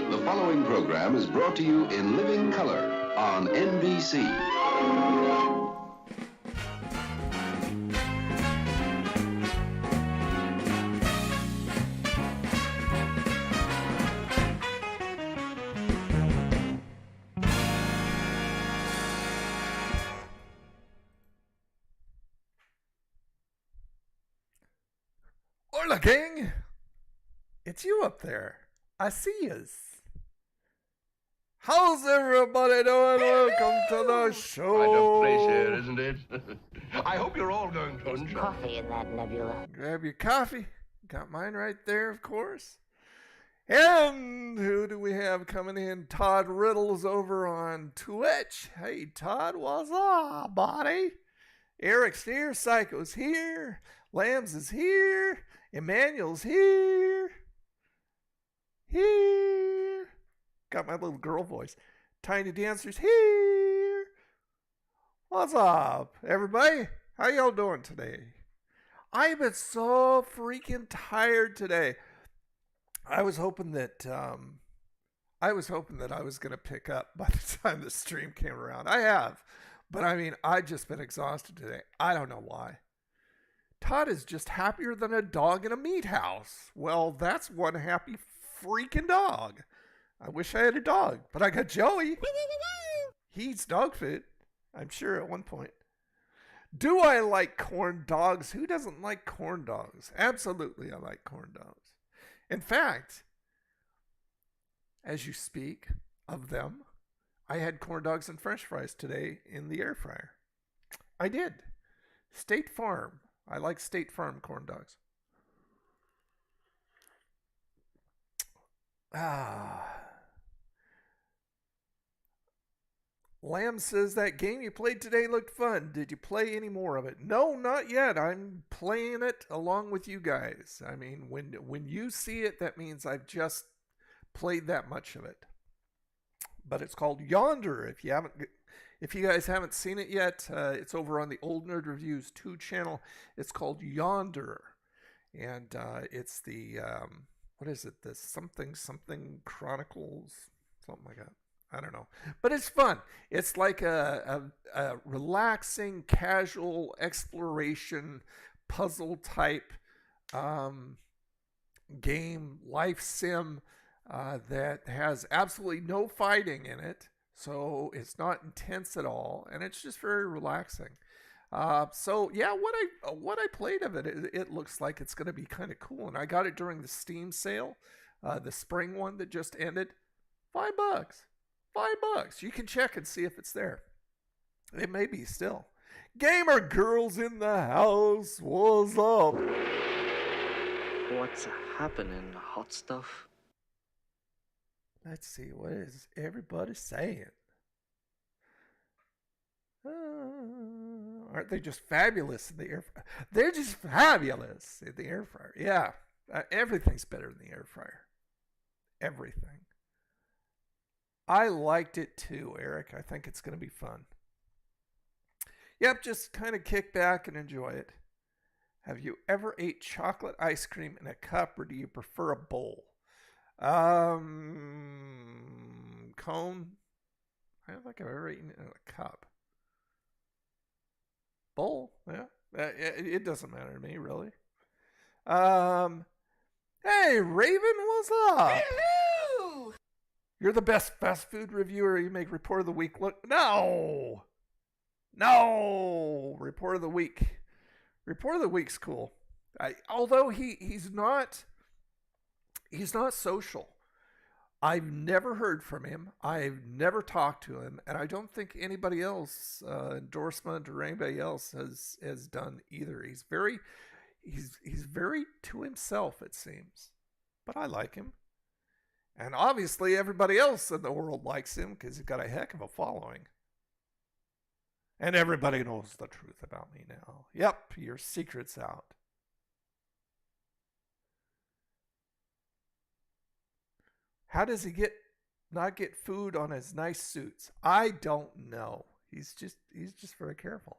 The following program is brought to you in living color on NBC. Hola, gang! It's you up there. I see yous. How's everybody doing? Welcome to the show. Kind of place here, isn't it? I hope you're all going to There's enjoy. coffee in that nebula. Grab your coffee. Got mine right there, of course. And who do we have coming in? Todd Riddle's over on Twitch. Hey, Todd, what's up, buddy? Eric's here. Psycho's here. Lambs is here. Emmanuel's here. Here. Got my little girl voice. Tiny Dancer's here. What's up, everybody? How y'all doing today? I've been so freaking tired today. I was hoping that I was going to pick up by the time the stream came around. I have, but I mean, I've just been exhausted today. I don't know why. Todd is just happier than a dog in a meat house. Well, that's one happy freaking dog. I wish I had a dog, but I got Joey. He eats dog food, I'm sure, at one point. Do I like corn dogs? Who doesn't like corn dogs? Absolutely, I like corn dogs. In fact, as you speak of them, I had corn dogs and french fries today in the air fryer. I did. State Farm. I like State Farm corn dogs. Lamb says that game you played today looked fun. Did you play any more of it? No, not yet. I'm playing it along with you guys. I mean, when you see it, that means I've just played that much of it. But it's called Yonder. If you guys haven't seen it yet, it's over on the Old Nerd Reviews 2 channel. It's called Yonder, and it's the what is it? The something Chronicles, something like that. I don't know, but it's fun. It's like a relaxing, casual exploration puzzle type game, life sim, that has absolutely no fighting in it. So it's not intense at all, and it's just very relaxing. So yeah, what I played of it, it looks like it's going to be kind of cool. And I got it during the Steam sale, the spring one that just ended. $5, $5. You can check and see if it's there. It may be still. Gamer girls in the house, what's up? What's happening, hot stuff? Let's see, what is everybody saying? Aren't they just fabulous in the air fryer? They're just fabulous in the air fryer. Yeah, everything's better in the air fryer. Everything. I liked it too, Eric. I think it's going to be fun. Yep, just kind of kick back and enjoy it. Have you ever ate chocolate ice cream in a cup, or do you prefer a bowl? Cone. I don't think I've ever eaten it in a cup. Bowl, yeah. It doesn't matter to me, really. Hey, Raven, what's up? Hello! You're the best fast food reviewer. You make Report of the Week look... No! Report of the Week. Report of the Week's cool. Although he's not social. I've never heard from him. I've never talked to him, and I don't think anybody else, endorsement or anybody else, has done either. He's very to himself, it seems. But I like him, and obviously everybody else in the world likes him because he's got a heck of a following. And everybody knows the truth about me now. Yep, your secret's out. How does he not get food on his nice suits? I don't know. He's just very careful.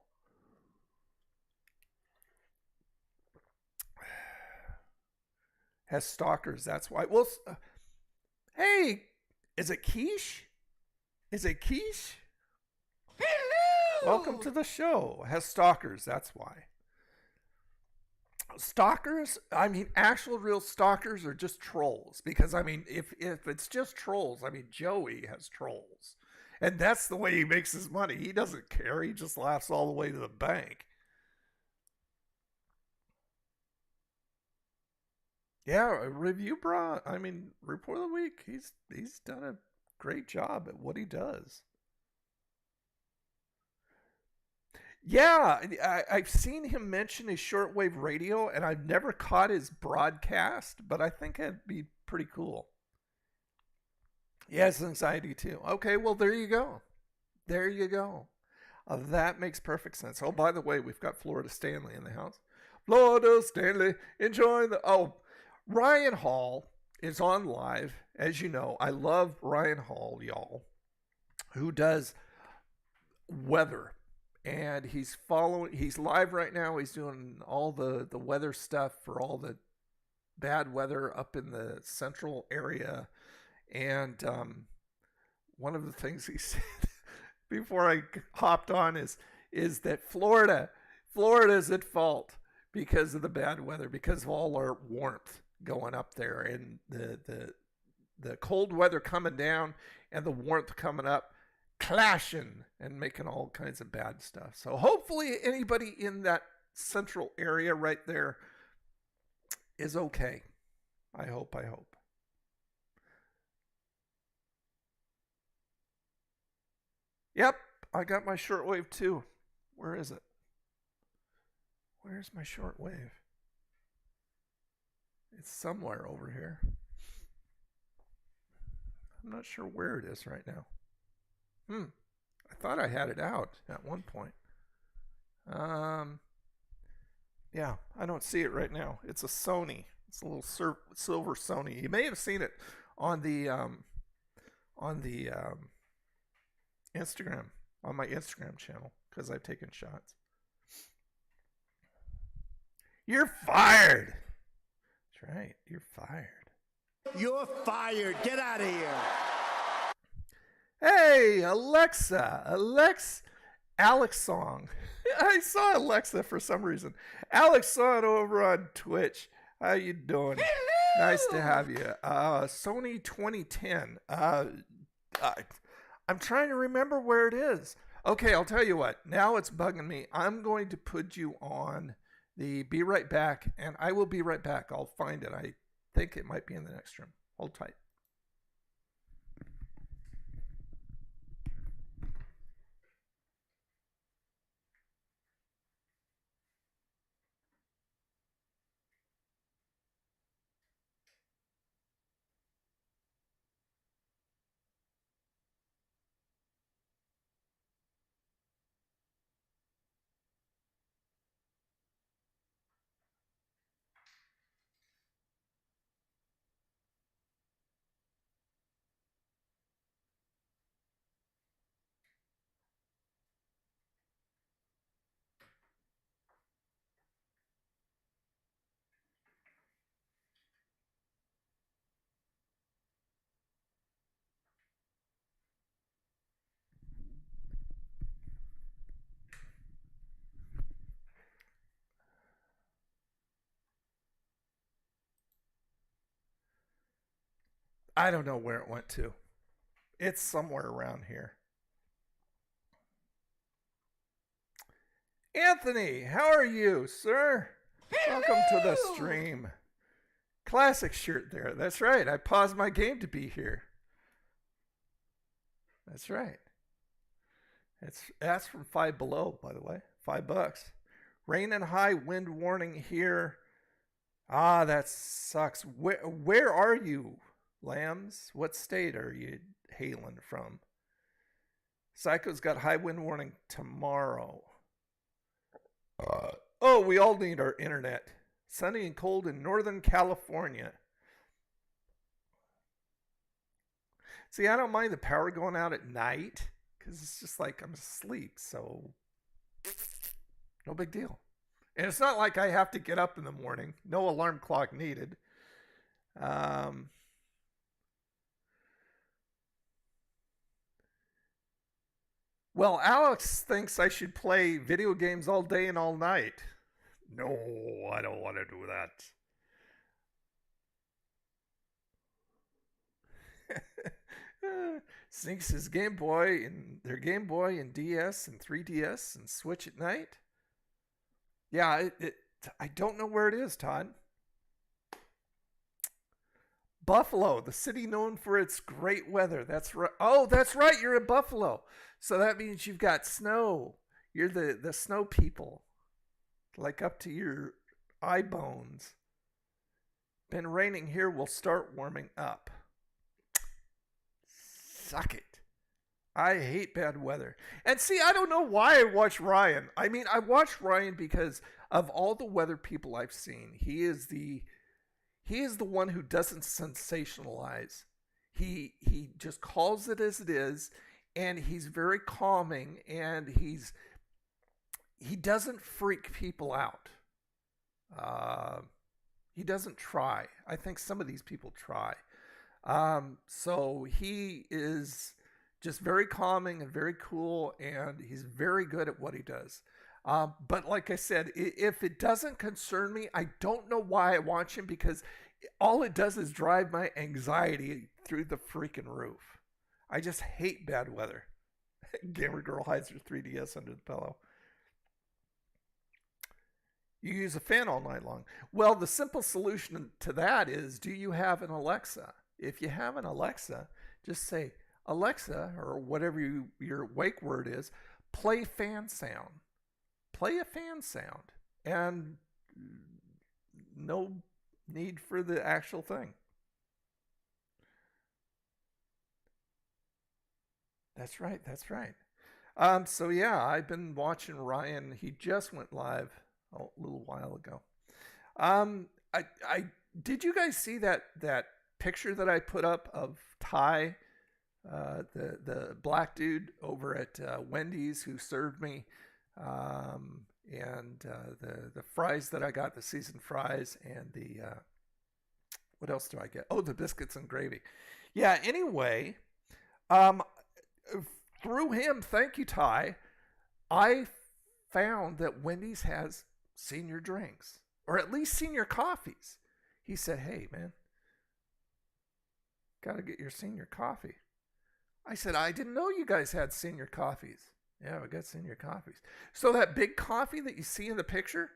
Has stalkers, that's why. Well, hey, is it Quiche? Hello! Welcome to the show. Has stalkers, that's why. Stalkers, I mean, actual real stalkers, are just trolls. Because, I mean, if it's just trolls, I mean, Joey has trolls. And that's the way he makes his money. He doesn't care. He just laughs all the way to the bank. Yeah, Review Bra, I mean, Report of the Week, he's done a great job at what he does. Yeah, I've seen him mention his shortwave radio, and I've never caught his broadcast, but I think it'd be pretty cool. He has anxiety too. Okay, well, there you go. That makes perfect sense. Oh, by the way, we've got Florida Stanley in the house. Florida Stanley, enjoying the... Oh, Ryan Hall is on live. As you know, I love Ryan Hall, y'all, who does weather. And he's live right now. He's doing all the weather stuff for all the bad weather up in the central area. And one of the things he said before I hopped on is that Florida's at fault because of the bad weather, because of all our warmth going up there, and the cold weather coming down and the warmth coming up, clashing and making all kinds of bad stuff. So hopefully anybody in that central area right there is okay. I hope. Yep, I got my shortwave too. Where is it? Where's my shortwave? It's somewhere over here. I'm not sure where it is right now. I thought I had it out at one point. Yeah, I don't see it right now. It's a Sony. It's a little silver Sony. You may have seen it on the Instagram, on my Instagram channel, because I've taken shots. You're fired. That's right. You're fired. You're fired. Get out of here. Hey, Alex Song. I saw Alexa for some reason. Alex Song over on Twitch. How you doing? Nice to have you. Sony 2010. I'm trying to remember where it is. Okay, I'll tell you what. Now it's bugging me. I'm going to put you on the Be Right Back, and I will be right back. I'll find it. I think it might be in the next room. Hold tight. I don't know where it went to. It's somewhere around here. Anthony, how are you, sir? Hello! Welcome to the stream. Classic shirt there. That's right. I paused my game to be here. That's right. That's from Five Below, by the way. $5. Rain and high wind warning here. Ah, that sucks. Where are you, lambs? What state are you hailing from? Psycho's got high wind warning tomorrow. Oh, we all need our internet. Sunny and cold in Northern California. See, I don't mind the power going out at night because it's just like I'm asleep, so no big deal. And it's not like I have to get up in the morning. No alarm clock needed. Well, Alex thinks I should play video games all day and all night. No, I don't want to do that. Sinks his Game Boy and their Game Boy and DS and 3DS and Switch at night. Yeah, I don't know where it is, Todd. Buffalo, the city known for its great weather. That's right. Oh, that's right. You're in Buffalo. So that means you've got snow. You're the snow people. Like up to your eye bones. Been raining here. Will start warming up. Suck it. I hate bad weather. And see, I don't know why I watch Ryan. I mean, I watch Ryan because of all the weather people I've seen. He is the one who doesn't sensationalize. He just calls it as it is, and he's very calming, and he doesn't freak people out. He doesn't try. I think some of these people try. So he is just very calming and very cool, and he's very good at what he does. But like I said, if it doesn't concern me, I don't know why I watch him, because all it does is drive my anxiety through the freaking roof. I just hate bad weather. Gamer girl hides her 3DS under the pillow. You use a fan all night long. Well, the simple solution to that is, do you have an Alexa? If you have an Alexa, just say, Alexa, or whatever your wake word is, play fan sound. Play a fan sound. And no need for the actual thing. That's right. That's right. So yeah, I've been watching Ryan. He just went live a little while ago. I did you guys see that picture that I put up of Ty, the black dude over at Wendy's who served me, and the fries that I got, the seasoned fries, and the what else do I get? Oh, the biscuits and gravy. Yeah. Anyway, through him, thank you, Ty, I found that Wendy's has senior drinks, or at least senior coffees. He said, hey, man, Got to get your senior coffee. I said, I didn't know you guys had senior coffees. Yeah, we got senior coffees. So that big coffee that you see in the picture,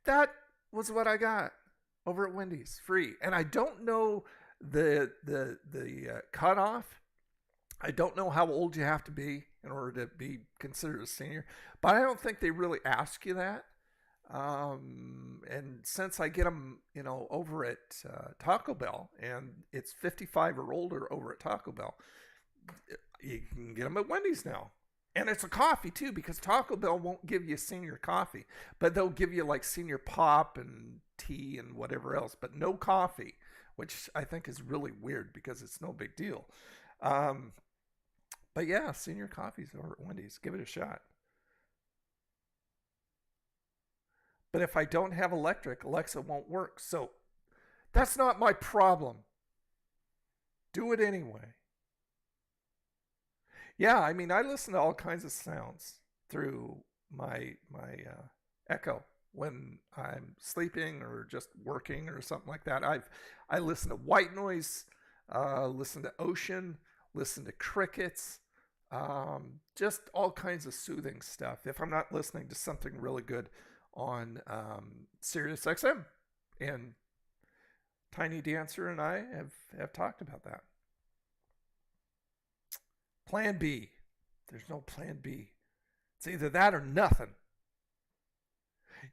that was what I got over at Wendy's, free. And I don't know the cutoff. I don't know how old you have to be in order to be considered a senior, but I don't think they really ask you that. And since I get them, over at Taco Bell, and it's 55 or older over at Taco Bell, you can get them at Wendy's now. And it's a coffee too, because Taco Bell won't give you senior coffee, but they'll give you like senior pop and tea and whatever else, but no coffee, which I think is really weird because it's no big deal. But yeah, senior coffees over at Wendy's. Give it a shot. But if I don't have electric, Alexa won't work. So that's not my problem. Do it anyway. Yeah, I mean, I listen to all kinds of sounds through my Echo when I'm sleeping or just working or something like that. I listen to white noise, listen to ocean, listen to crickets, just all kinds of soothing stuff. If I'm not listening to something really good on Sirius XM, and Tiny Dancer and I have talked about that. Plan B. There's no plan B. It's either that or nothing.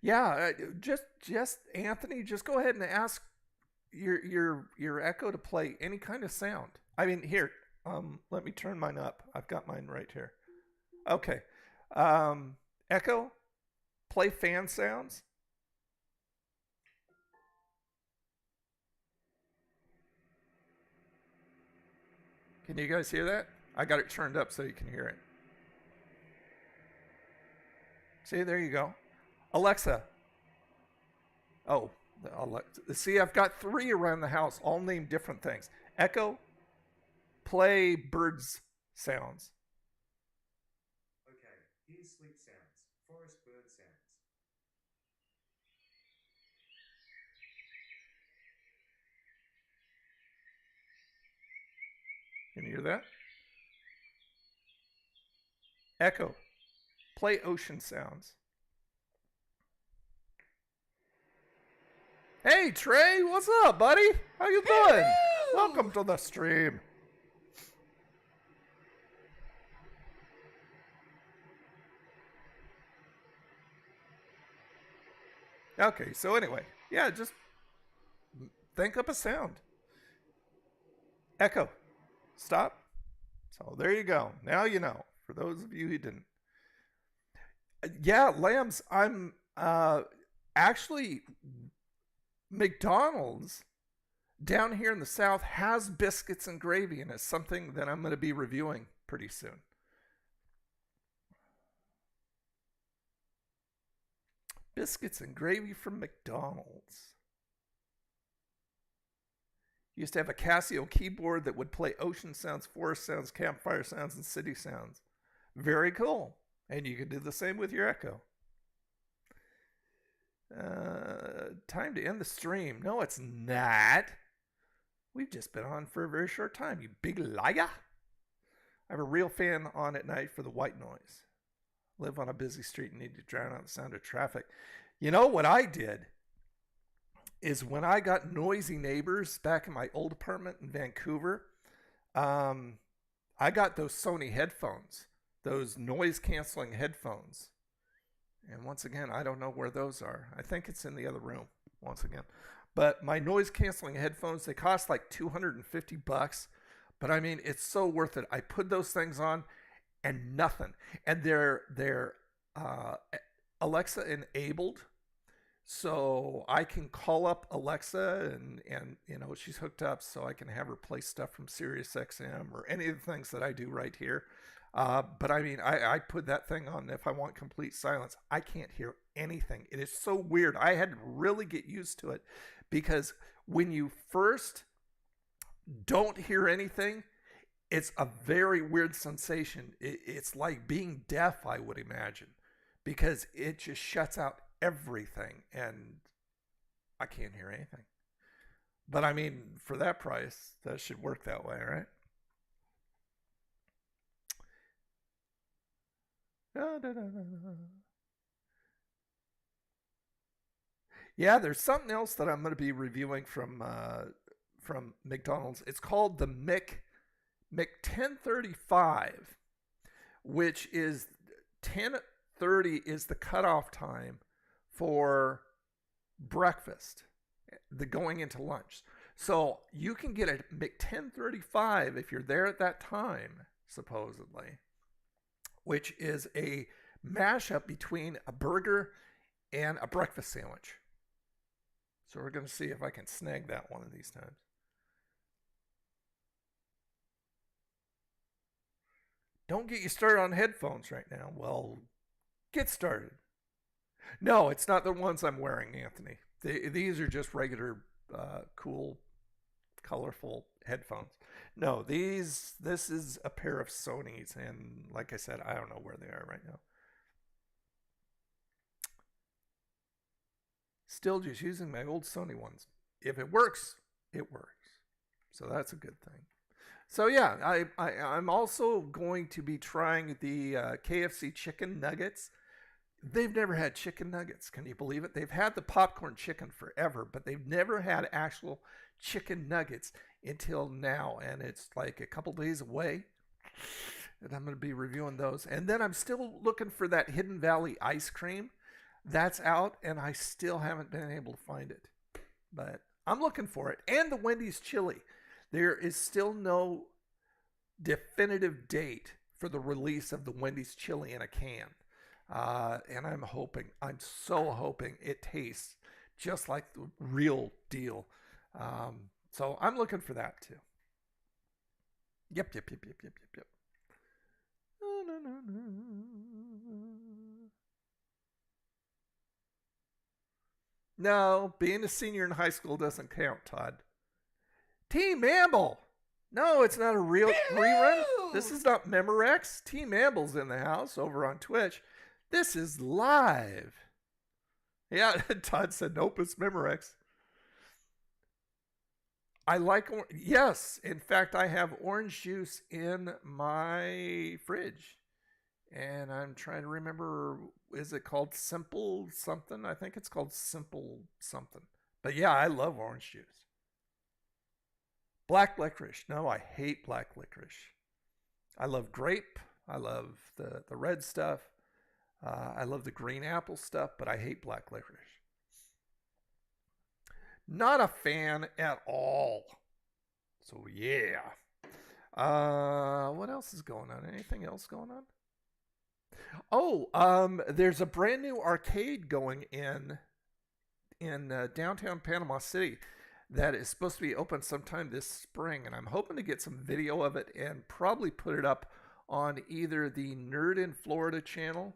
Yeah, just Anthony, just go ahead and ask your Echo to play any kind of sound. I mean, here, let me turn mine up. I've got mine right here. Okay. Echo, play fan sounds. Can you guys hear that? I got it turned up so you can hear it. See, there you go. Alexa. Oh, Alexa. See, I've got 3 around the house, all named different things. Echo, play birds sounds. Okay, here's sleep sounds. Forest bird sounds. Can you hear that? Echo, play ocean sounds. Hey Trey, what's up, buddy? How you doing? Welcome to the stream. Okay, so anyway, yeah, just think up a sound. Echo, stop. So there you go. Now you know. For those of you who didn't. Yeah, Lambs, I'm actually, McDonald's down here in the South has biscuits and gravy, and it's something that I'm going to be reviewing pretty soon. Biscuits and gravy from McDonald's. Used to have a Casio keyboard that would play ocean sounds, forest sounds, campfire sounds, and city sounds. Very cool. And you can do the same with your Echo. Time to end the stream. No, it's not. We've just been on for a very short time, you big liar. I have a real fan on at night for the white noise. Live on a busy street and need to drown out the sound of traffic. You know what I did is when I got noisy neighbors back in my old apartment in Vancouver, I got those Sony headphones, those noise canceling headphones. And once again, I don't know where those are. I think it's in the other room once again. But my noise canceling headphones, they cost like $250. But I mean, it's so worth it. I put those things on and nothing. And they're Alexa enabled. So I can call up Alexa and you know, she's hooked up, so I can have her play stuff from Sirius XM or any of the things that I do right here. But I mean, I put that thing on. If I want complete silence, I can't hear anything. It is so weird. I had to really get used to it, because when you first don't hear anything, it's a very weird sensation. It's like being deaf, I would imagine, because it just shuts out everything and I can't hear anything. But I mean, for that price, that should work that way, right? Yeah, there's something else that I'm going to be reviewing from McDonald's. It's called the Mc 1035, which is 10:30 is the cutoff time for breakfast, the going into lunch. So you can get a Mc 1035 if you're there at that time, supposedly, which is a mashup between a burger and a breakfast sandwich. So we're going to see if I can snag that one of these times. Don't get you started on headphones right now. Well, get started. No, it's not the ones I'm wearing, Anthony. These are just regular, cool, colorful headphones. No, this is a pair of Sony's, and like I said, I don't know where they are right now. Still just using my old Sony ones. If it works, it works. So that's a good thing. So yeah, I'm also going to be trying the KFC chicken nuggets. They've never had chicken nuggets. Can you believe it? They've had the popcorn chicken forever, but they've never had actual chicken nuggets until now. And it's like a couple days away. And I'm going to be reviewing those. And then I'm still looking for that Hidden Valley ice cream. That's out, and I still haven't been able to find it. But I'm looking for it. And the Wendy's chili. There is still no definitive date for the release of the Wendy's chili in a can. And I'm so hoping it tastes just like the real deal. So I'm looking for that too. Yep. No, being a senior in high school doesn't count, Todd. Team Amble! No, it's not a real rerun. This is not Memorex. Team Amble's in the house over on Twitch. This is live. Yeah, Todd said, nope, it's Memorex. I like, yes, in fact, I have orange juice in my fridge. And I'm trying to remember, is it called Simple something? I think it's called Simple something. But yeah, I love orange juice. Black licorice. No, I hate black licorice. I love grape. I love the red stuff. I love the green apple stuff, but I hate black licorice. Not a fan at all. So yeah. What else is going on? Anything else going on? Oh, there's a brand new arcade going in downtown Panama City that is supposed to be open sometime this spring, and I'm hoping to get some video of it and probably put it up on either the Nerd in Florida channel.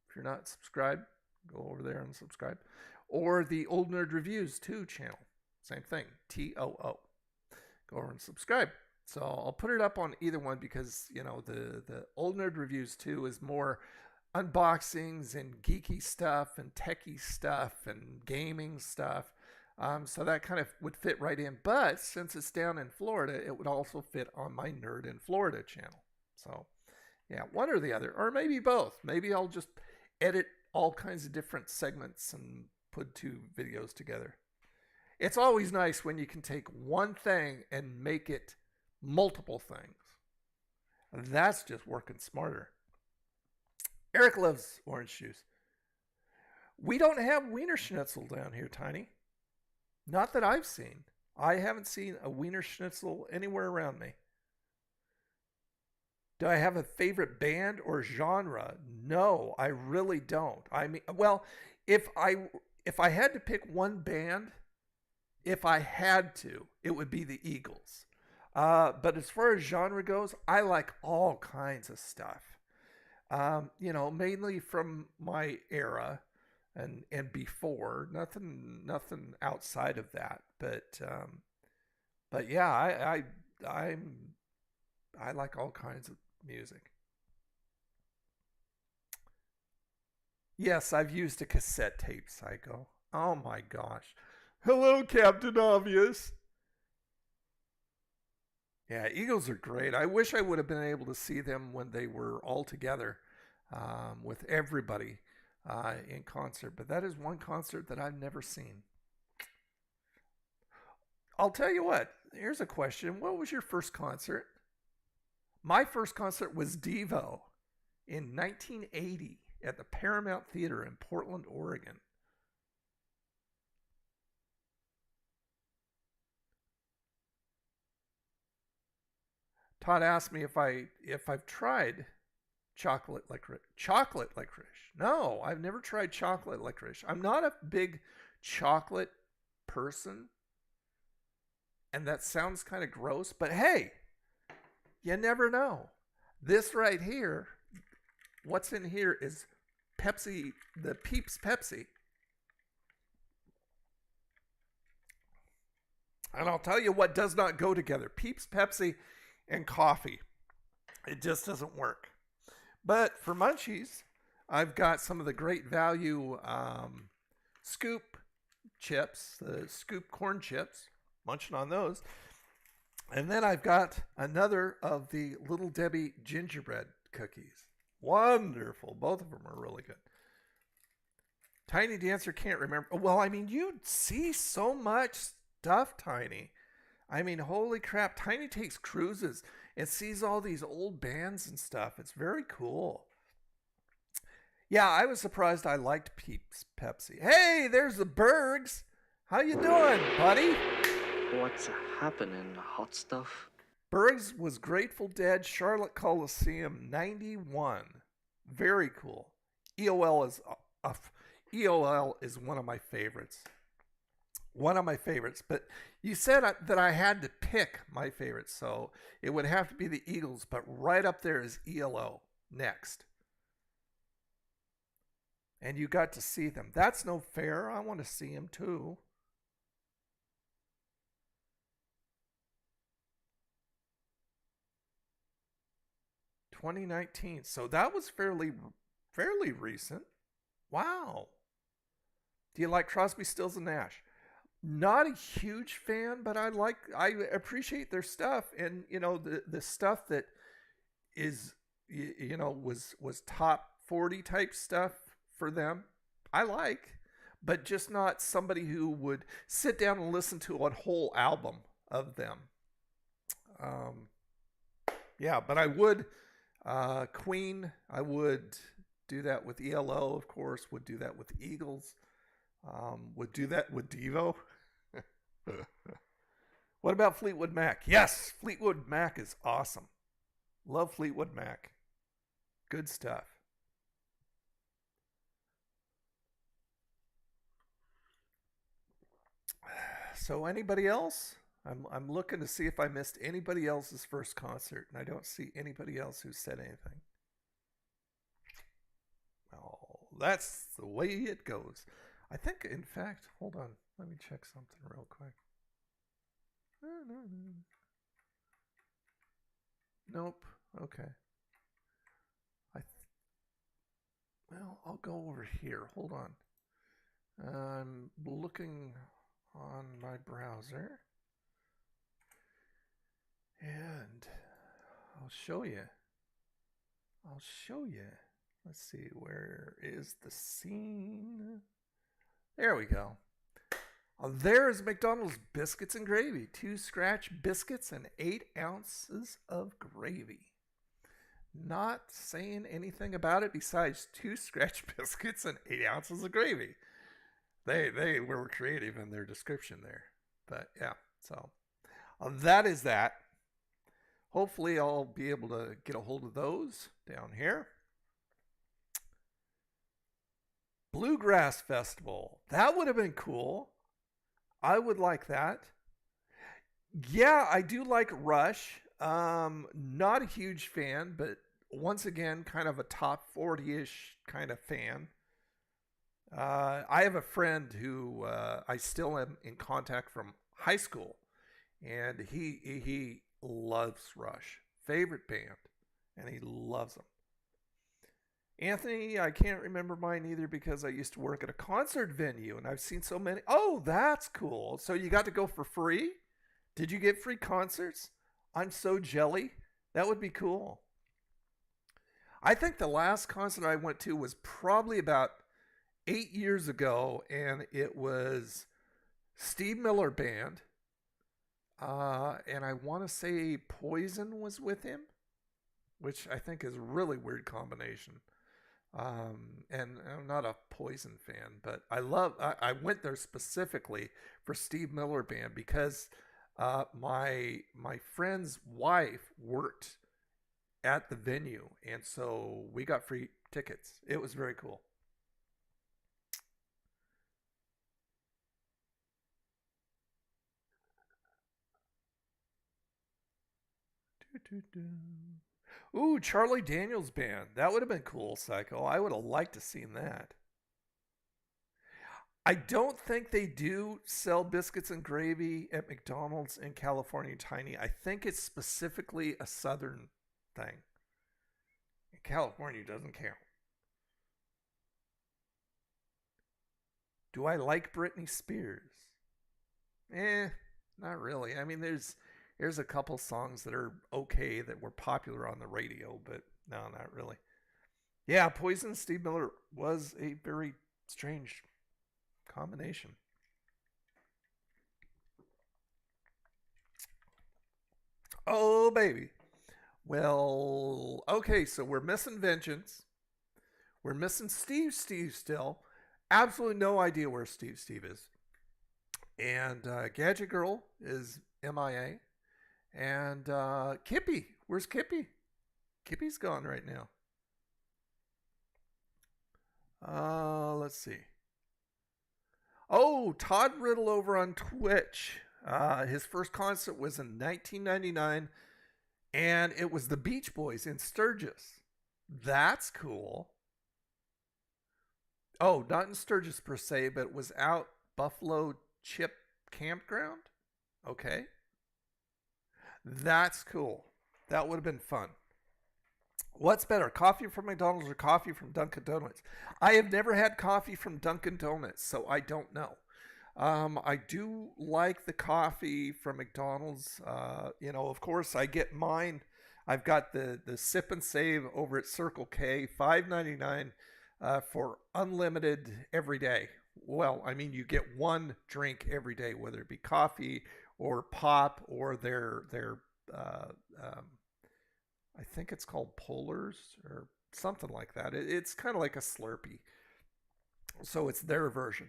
If you're not subscribed, go over there and subscribe, or the Old Nerd Reviews 2 channel. Same thing, TOO. Go over and subscribe. So I'll put it up on either one because, you know, the Old Nerd Reviews 2 is more unboxings and geeky stuff and techie stuff and gaming stuff. So that kind of would fit right in. But since it's down in Florida, it would also fit on my Nerd in Florida channel. So yeah, one or the other, or maybe both. Maybe I'll just edit all kinds of different segments and put two videos together. It's always nice when you can take one thing and make it multiple things. That's just working smarter. Eric loves orange juice. We don't have Wiener Schnitzel down here, Tiny. Not that I've seen. I haven't seen a Wiener Schnitzel anywhere around me. Do I have a favorite band or genre? No, I really don't. I mean, well, if I had to pick one band, if I had to, it would be the Eagles. But as far as genre goes, I like all kinds of stuff. You know, mainly from my era and before. Nothing outside of that. But yeah, I like all kinds of music. Yes, I've used a cassette tape, Psycho. Oh my gosh. Hello, Captain Obvious. Yeah, Eagles are great. I wish I would have been able to see them when they were all together with everybody in concert. But that is one concert that I've never seen. I'll tell you what. Here's a question. What was your first concert? My first concert was Devo in 1980 at the Paramount Theater in Portland, Oregon. Todd asked me if I've tried chocolate licorice. Chocolate licorice. No, I've never tried chocolate licorice. I'm not a big chocolate person. And that sounds kind of gross, but hey, you never know. This right here, what's in here is Pepsi, the Peeps Pepsi. And I'll tell you what does not go together. Peeps Pepsi and coffee. It just doesn't work. But for munchies, I've got some of the great value Scoop chips, the Scoop corn chips, munching on those. And then I've got another of the Little Debbie gingerbread cookies. Wonderful. Both of them are really good. Tiny Dancer can't remember. Well, I mean, you see so much stuff, Tiny. I mean, holy crap. Tiny takes cruises and sees all these old bands and stuff. It's very cool. Yeah, I was surprised I liked Peeps Pepsi. Hey, there's the Bergs. How you doing, buddy? What's happening, hot stuff? Bergs was Grateful Dead, Charlotte Coliseum, 91. Very cool. EOL is one of my favorites. One of my favorites. But you said that I had to pick my favorites, so it would have to be the Eagles. But right up there is ELO next. And you got to see them. That's no fair. I want to see them too. '19. So that was fairly recent. Wow. Do you like Crosby, Stills, and Nash? Not a huge fan, but I appreciate their stuff, and you know the stuff that is was top 40 type stuff for them. I like, but just not somebody who would sit down and listen to a whole album of them. Yeah, but I would. Queen, I would do that with ELO, of course, would do that with Eagles, would do that with Devo. What about Fleetwood Mac? Yes, Fleetwood Mac is awesome. Love Fleetwood Mac. Good stuff. So anybody else? I'm looking to see if I missed anybody else's first concert, and I don't see anybody else who said anything. Oh, that's the way it goes. I think, in fact, hold on. Let me check something real quick. Nope. Okay. Well, I'll go over here. Hold on. I'm looking on my browser. And I'll show you. Let's see, where is the scene? There we go. There's McDonald's biscuits and gravy. 2 scratch biscuits and 8 ounces of gravy. Not saying anything about it besides 2 scratch biscuits and 8 ounces of gravy. They were creative in their description there. But yeah, so that is that. Hopefully I'll be able to get a hold of those down here. Bluegrass Festival. That would have been cool. I would like that. Yeah, I do like Rush. Not a huge fan, but once again, kind of a top 40-ish kind of fan. I have a friend who I still am in contact from high school, and he loves Rush. Favorite band, and he loves them. Anthony, I can't remember mine either because I used to work at a concert venue, and I've seen so many. Oh, that's cool. So you got to go for free? Did you get free concerts? I'm so jelly. That would be cool. I think the last concert I went to was probably about 8 years ago, and it was Steve Miller Band. And I want to say Poison was with him, which I think is a really weird combination. And I'm not a Poison fan, but I went there specifically for Steve Miller Band because my friend's wife worked at the venue, and so we got free tickets. It was very cool. Ooh, Charlie Daniels Band. That would have been cool, Psycho. I would have liked to seen that. I don't think they do sell biscuits and gravy at McDonald's in California Tiny. I think it's specifically a Southern thing. California doesn't count. Do I like Britney Spears? Not really. I mean, there's a couple songs that are okay that were popular on the radio, but no, not really. Yeah, Poison Steve Miller was a very strange combination. Oh, baby. Well, okay, so we're missing Vengeance. We're missing Steve still. Absolutely no idea where Steve is. And Gadget Girl is MIA. And Kippy, where's Kippy? Kippy's gone right now. Let's see. Oh, Todd Riddle over on Twitch. His first concert was in 1999, and it was the Beach Boys in Sturgis. That's cool. Oh, not in Sturgis per se, but it was out Buffalo Chip Campground. Okay. That's cool. That would have been fun. What's better, coffee from McDonald's or coffee from Dunkin' Donuts? I have never had coffee from Dunkin' Donuts, so I don't know. I do like the coffee from McDonald's. Of course, I get mine. I've got the Sip and Save over at Circle K, $5.99 for unlimited every day. Well, I mean, you get one drink every day, whether it be coffee or pop or their I think it's called Polars or something like that. It's kind of like a Slurpee. So it's their version.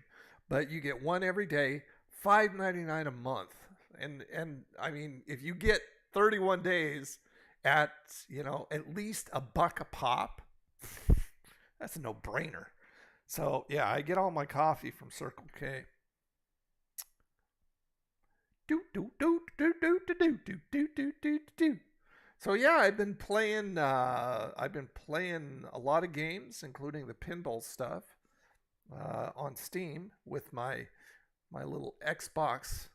But you get one every day, $5.99 a month. And I mean, if you get 31 days at, at least a buck a pop, that's a no-brainer. So, yeah, I get all my coffee from Circle K. So yeah, I've been playing a lot of games, including the pinball stuff, on Steam with my little Xbox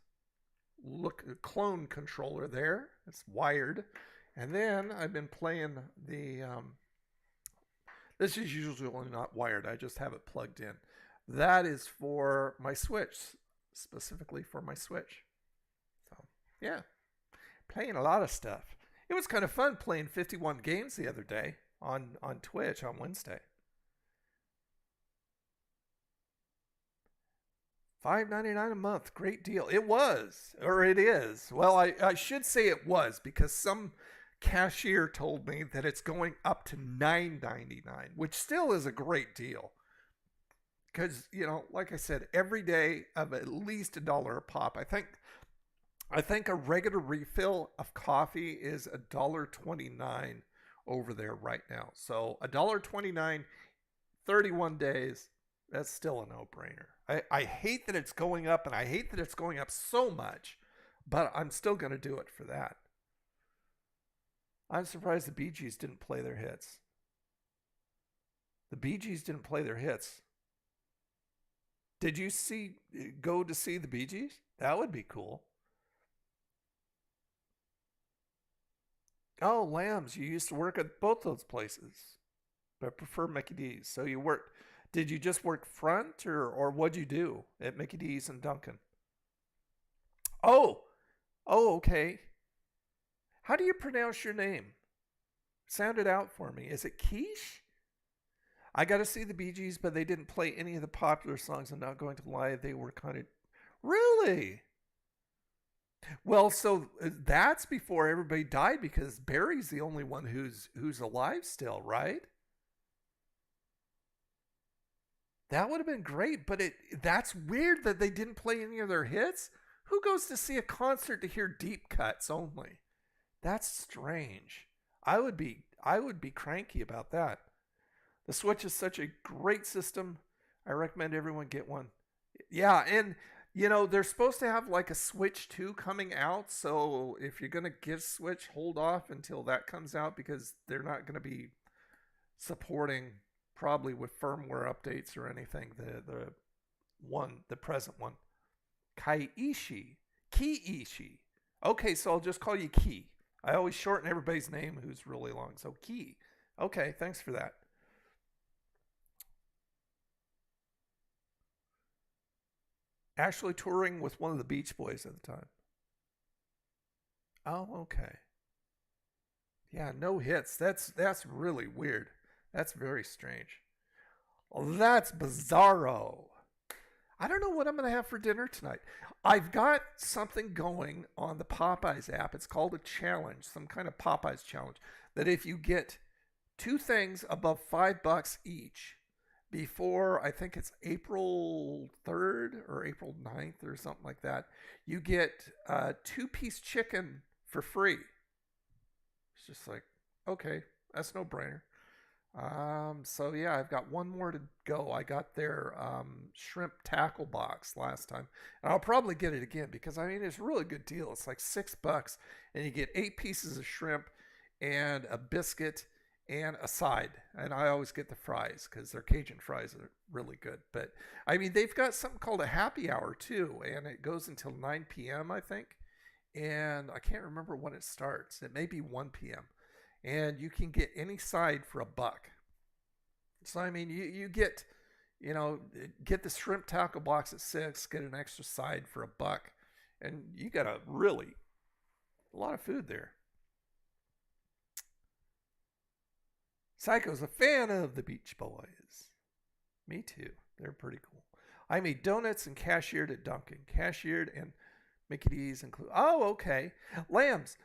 clone controller there. It's wired. And then I've been playing the this is usually not wired. I just have it plugged in. That is for my Switch, specifically for my Switch. So, yeah, playing a lot of stuff. It was kind of fun playing 51 games the other day on Twitch on Wednesday. $5.99 a month. Great deal. It was, or it is. Well, I should say it was, because some cashier told me that it's going up to $9.99, which still is a great deal. Because, like I said, every day of at least $1 a pop. I think a regular refill of coffee is $1.29 over there right now. So $1.29, 31 days, that's still a no-brainer. I hate that it's going up, and I hate that it's going up so much, but I'm still going to do it for that. I'm surprised the Bee Gees didn't play their hits. The Bee Gees didn't play their hits. Did you go to see the Bee Gees? That would be cool. Oh, Lambs, you used to work at both those places, but prefer Mickey D's. So did you just work front, or what'd you do at Mickey D's and Dunkin'? Oh, okay. How do you pronounce your name? Sound it out for me. Is it Quiche? I got to see the Bee Gees, but they didn't play any of the popular songs. I'm not going to lie. They were kind of... Really? Well, so that's before everybody died, because Barry's the only one who's alive still, right? That would have been great, but that's weird that they didn't play any of their hits. Who goes to see a concert to hear deep cuts only? That's strange. I would be cranky about that. The Switch is such a great system. I recommend everyone get one. Yeah, and they're supposed to have like a Switch 2 coming out, so if you're going to get Switch, hold off until that comes out, because they're not going to be supporting, probably with firmware updates or anything, the present one. Kiishi. Okay, so I'll just call you Ki. I always shorten everybody's name who's really long, so Ki. Okay, thanks for that. Actually touring with one of the Beach Boys at the time. Oh, okay. Yeah, no hits. That's really weird. That's very strange. Well, that's bizarro. I don't know what I'm going to have for dinner tonight. I've got something going on the Popeyes app. It's called a challenge, some kind of Popeyes challenge, that if you get 2 things above $5 each before, I think it's April 3rd or April 9th or something like that, you get a 2-piece chicken for free. It's just like, okay, that's no brainer. So yeah, I've got one more to go. I got their shrimp tackle box last time, and I'll probably get it again, because I mean, it's a really good deal. It's like $6, and you get 8 pieces of shrimp and a biscuit and a side. And I always get the fries, because their Cajun fries are really good. But I mean, they've got something called a happy hour too, and it goes until 9 p.m. I think, and I can't remember when it starts. It may be 1 p.m. And you can get any side for $1. So I mean, you get, get the shrimp tackle box at $6, get an extra side for $1, and you got a lot of food there. Psycho's a fan of the Beach Boys. Me too. They're pretty cool. I made donuts and cashiered at Dunkin'. Cashiered and Mickey D's include. Oh, okay. Lambs.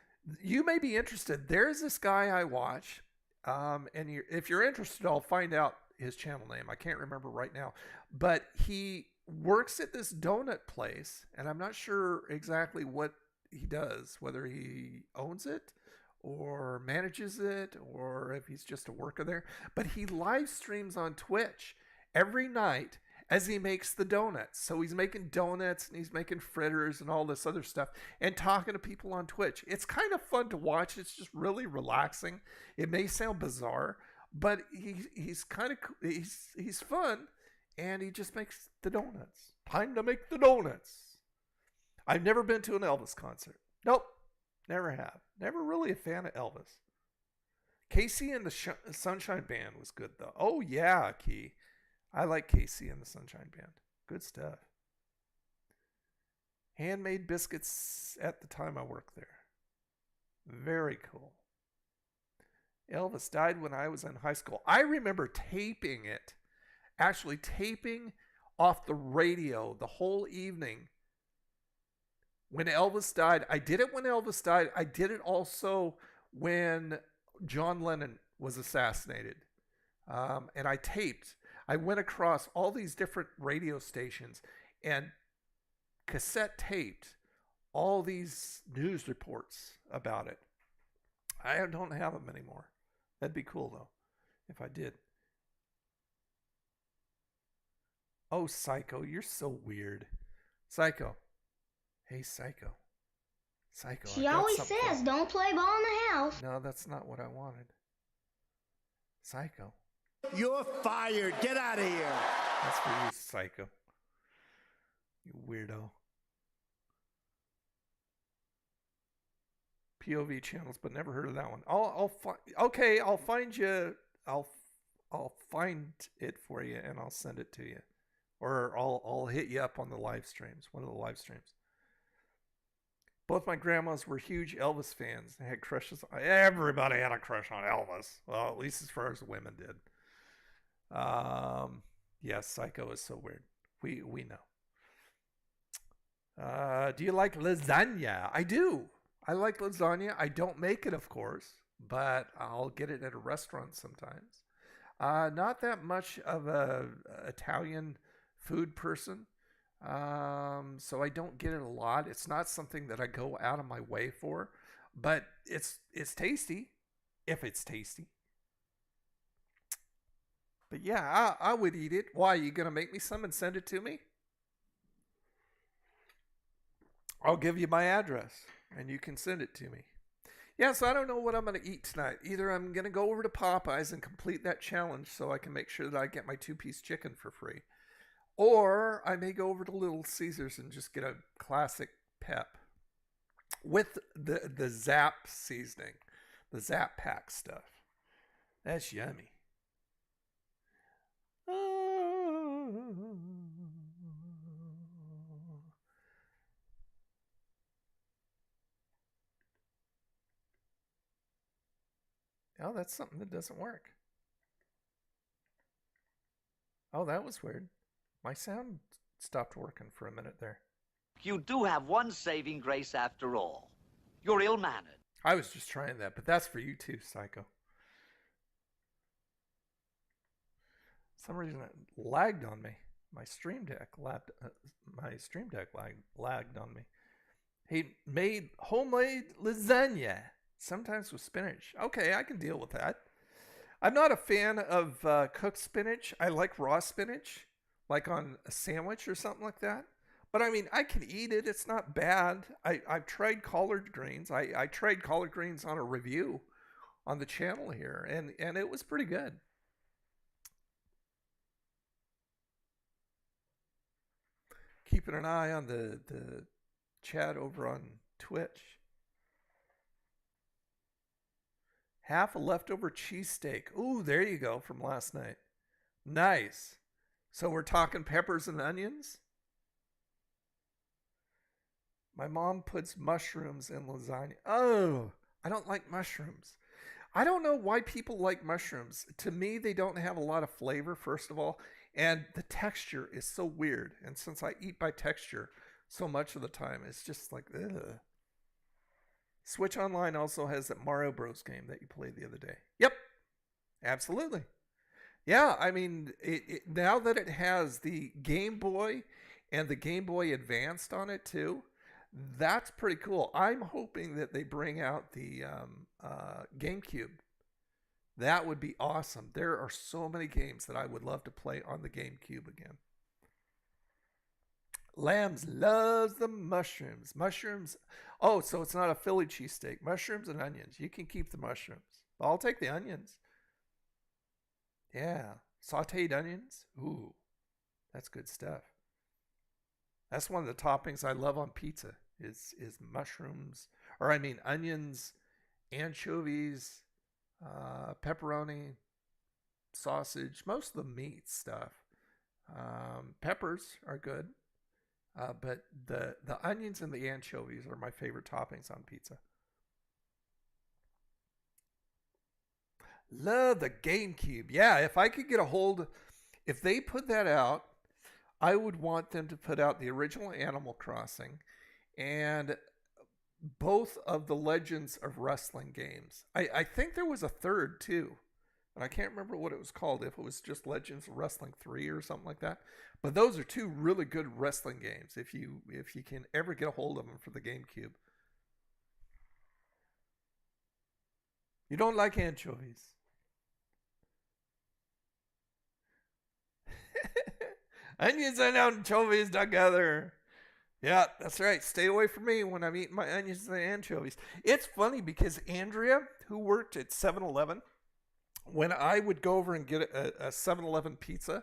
You may be interested. There's this guy I watch, and if you're interested, I'll find out his channel name. I can't remember right now, but he works at this donut place, and I'm not sure exactly what he does, whether he owns it or manages it, or if he's just a worker there. But he live streams on Twitch every night as he makes the donuts. So he's making donuts, and he's making fritters and all this other stuff, and talking to people on Twitch. It's kind of fun to watch. It's just really relaxing. It may sound bizarre, but he's kind of, he's fun, and he just makes the donuts. Time to make the donuts. I've never been to an Elvis concert. Nope, never have. Never really a fan of Elvis. Casey and the Sunshine Band was good though. Oh yeah, Key. I like Casey and the Sunshine Band. Good stuff. Handmade biscuits at the time I worked there. Very cool. Elvis died when I was in high school. I remember taping it. Actually taping off the radio the whole evening when Elvis died. I did it when Elvis died. I did it also when John Lennon was assassinated. And I went across all these different radio stations and cassette taped all these news reports about it. I don't have them anymore. That'd be cool though, if I did. Oh, Psycho, you're so weird. Psycho. Hey, Psycho. Psycho. She always says, don't play ball in the house. No, that's not what I wanted. Psycho. You're fired. Get out of here. That's for you, Psycho. You weirdo. POV channels, but never heard of that one. I'll find you. I'll find it for you, and I'll send it to you, or I'll hit you up on the live streams. One of the live streams. Both my grandmas were huge Elvis fans. They had crushes. Everybody had a crush on Elvis. Well, at least as far as the women did. Yes, Psycho is so weird. We know. Do you like lasagna? I do. I like lasagna. I don't make it, of course, but I'll get it at a restaurant sometimes. Not that much of a Italian food person, so I don't get it a lot. It's not something that I go out of my way for, but it's tasty, if it's tasty. But yeah, I would eat it. Why? You gonna make me some and send it to me? I'll give you my address and you can send it to me. Yeah, so I don't know what I'm going to eat tonight. Either I'm going to go over to Popeyes and complete that challenge so I can make sure that I get my 2-piece chicken for free. Or I may go over to Little Caesars and just get a classic pep with the Zap seasoning, the Zap Pack stuff. That's yummy. Oh, that's something that doesn't work. Oh, that was weird. My sound stopped working for a minute there. You do have one saving grace after all. You're ill-mannered. I was just trying that, but that's for you too, Psycho. For some reason it lagged on me. My Stream Deck lagged on me. He made homemade lasagna, sometimes with spinach. Okay, I can deal with that. I'm not a fan of cooked spinach. I like raw spinach, like on a sandwich or something like that. But I mean, I can eat it. It's not bad. I've tried collard greens. I tried collard greens on a review on the channel here, and it was pretty good. Keeping an eye on the chat over on Twitch. Half a leftover cheesesteak. Ooh, there you go, from last night. Nice. So we're talking peppers and onions? My mom puts mushrooms in lasagna. Oh, I don't like mushrooms. I don't know why people like mushrooms. To me, they don't have a lot of flavor, first of all. And the texture is so weird. And since I eat by texture so much of the time, it's just like, ugh. Switch Online also has that Mario Bros game that you played the other day. Yep, absolutely. Yeah, I mean, now that it has the Game Boy and the Game Boy Advanced on it too, that's pretty cool. I'm hoping that they bring out the GameCube. That would be awesome. There are so many games that I would love to play on the GameCube again. Lambs loves the mushrooms. Mushrooms. Oh, so it's not a Philly cheesesteak. Mushrooms and onions. You can keep the mushrooms. I'll take the onions. Yeah. Sauteed onions. Ooh, that's good stuff. That's one of the toppings I love on pizza is mushrooms. Or I mean onions, anchovies, pepperoni, sausage. Most of the meat stuff. Peppers are good. But the onions and the anchovies are my favorite toppings on pizza. Love the GameCube. Yeah, if I could get a hold, if they put that out, I would want them to put out the original Animal Crossing and both of the Legends of Wrestling games. I think there was a third too, and I can't remember what it was called, if it was just Legends of Wrestling 3 or something like that. But those are two really good wrestling games if you can ever get a hold of them for the GameCube. You don't like anchovies. Onions and anchovies together. Yeah, that's right. Stay away from me when I'm eating my onions and anchovies. It's funny because Andrea, who worked at 7-Eleven, when I would go over and get a 7-Eleven pizza,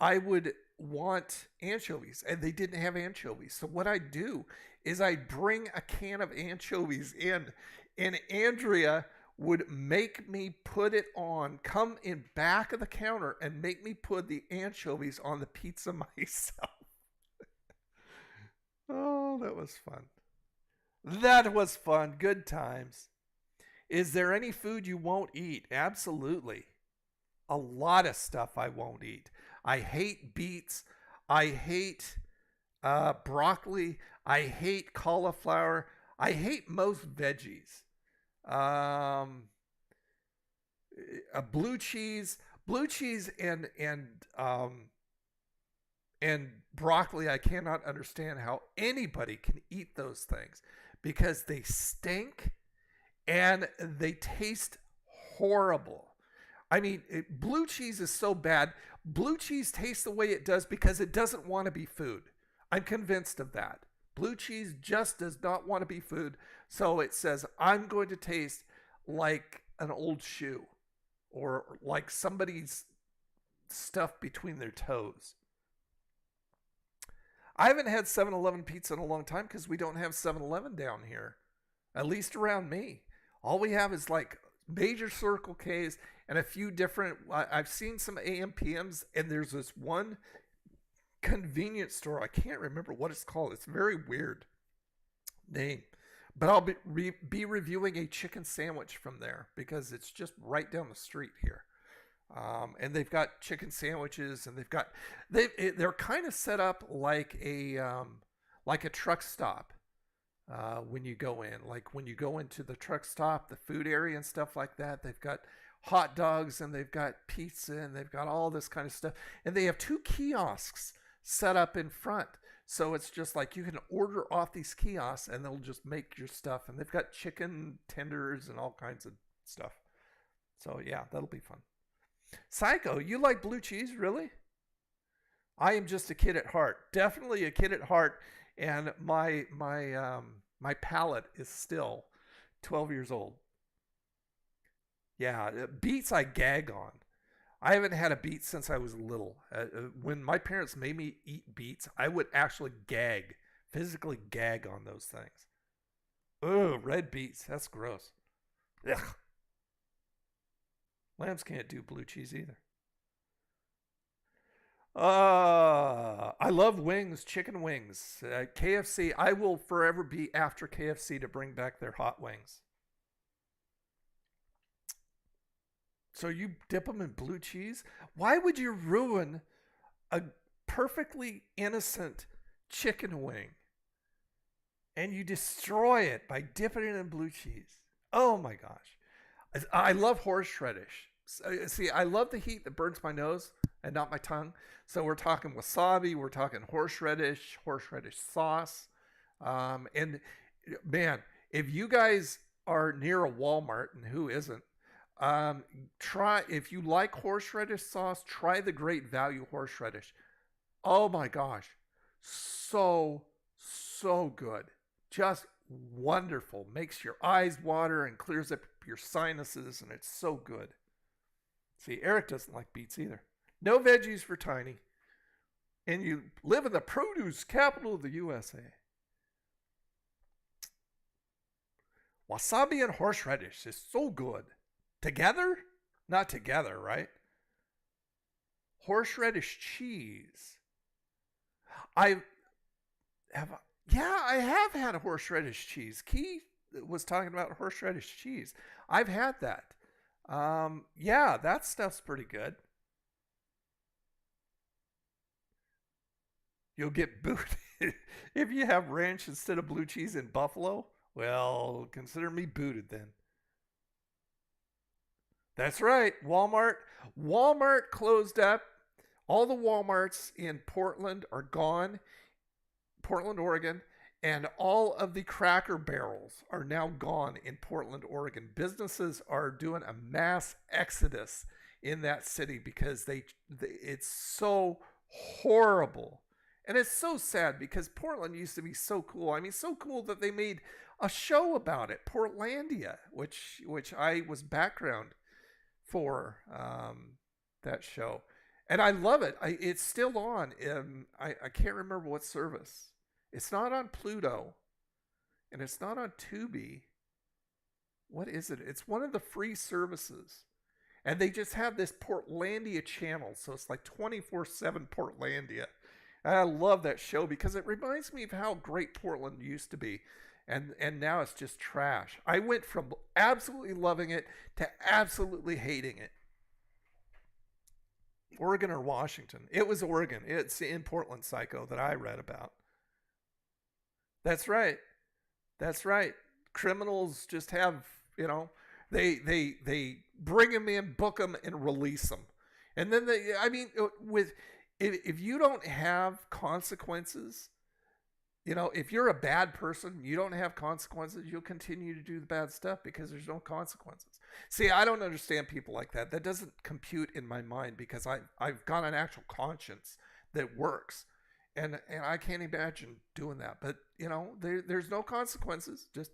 I would want anchovies, and they didn't have anchovies. So what I'd do is I'd bring a can of anchovies in, and Andrea would make me put it on, come in back of the counter and make me put the anchovies on the pizza myself. Oh, that was fun. That was fun. Good times. Is there any food you won't eat? Absolutely. A lot of stuff I won't eat. I hate beets. I hate broccoli. I hate cauliflower. I hate most veggies. Blue cheese, and broccoli. I cannot understand how anybody can eat those things because they stink and they taste horrible. I mean, blue cheese is so bad. Blue cheese tastes the way it does because it doesn't want to be food. I'm convinced of that. Blue cheese just does not want to be food. So it says, I'm going to taste like an old shoe or like somebody's stuff between their toes. I haven't had 7-Eleven pizza in a long time because we don't have 7-Eleven down here, at least around me. All we have is like major Circle K's and a few different, I've seen some AMPMs, and there's this one convenience store. I can't remember what it's called. It's a very weird name. But I'll be reviewing a chicken sandwich from there because it's just right down the street here. And they've got chicken sandwiches, and they're kind of set up like a truck stop. When you go in, like when you go into the truck stop, the food area and stuff like that, they've got hot dogs and they've got pizza and they've got all this kind of stuff. And they have 2 kiosks set up in front. So it's just like you can order off these kiosks and they'll just make your stuff. And they've got chicken tenders and all kinds of stuff. So yeah, that'll be fun. Psycho, you like blue cheese, really? I am just a kid at heart. Definitely a kid at heart. And my palate is still 12 years old. Yeah, beets I gag on. I haven't had a beet since I was little. When my parents made me eat beets, I would actually physically gag on those things. Ugh, red beets. That's gross. Ugh. Lambs can't do blue cheese either. I love wings, chicken wings. KFC, I will forever be after KFC to bring back their hot wings. So you dip them in blue cheese? Why would you ruin a perfectly innocent chicken wing and you destroy it by dipping it in blue cheese? Oh my gosh. I love horseradish. See, I love the heat that burns my nose and not my tongue. So we're talking wasabi, we're talking horseradish sauce. And man, if you guys are near a Walmart, and who isn't, if you like horseradish sauce, try the Great Value horseradish. Oh my gosh. So good. Just wonderful. Makes your eyes water and clears up your sinuses, and it's so good. See, Eric doesn't like beets either. No veggies for Tiny. And you live in the produce capital of the USA. Wasabi and horseradish is so good. Together? Not together, right? Horseradish cheese. I have had a horseradish cheese. Key was talking about horseradish cheese. I've had that. Yeah, that stuff's pretty good. You'll get booted if you have ranch instead of blue cheese in Buffalo. Well, consider me booted then. That's right. Walmart closed up. All the Walmarts in Portland are gone. Portland, Oregon. And all of the Cracker Barrels are now gone in Portland, Oregon. Businesses are doing a mass exodus in that city because it's so horrible. And it's so sad because Portland used to be so cool. I mean, so cool that they made a show about it, Portlandia, which I was background for that show. And I love it. It's still on. I can't remember what service. It's not on Pluto. And it's not on Tubi. What is it? It's one of the free services. And they just have this Portlandia channel. So it's like 24/7 Portlandia. And I love that show because it reminds me of how great Portland used to be. And now it's just trash. I went from absolutely loving it to absolutely hating it. Oregon or Washington? It was Oregon. It's in Portland Psycho that I read about. That's right. That's right. Criminals just have, they bring them in, book them, and release them. And then if you don't have consequences, if you're a bad person, you don't have consequences, you'll continue to do the bad stuff because there's no consequences. See, I don't understand people like that. That doesn't compute in my mind because I've got an actual conscience that works. And I can't imagine doing that. But, there's no consequences. Just,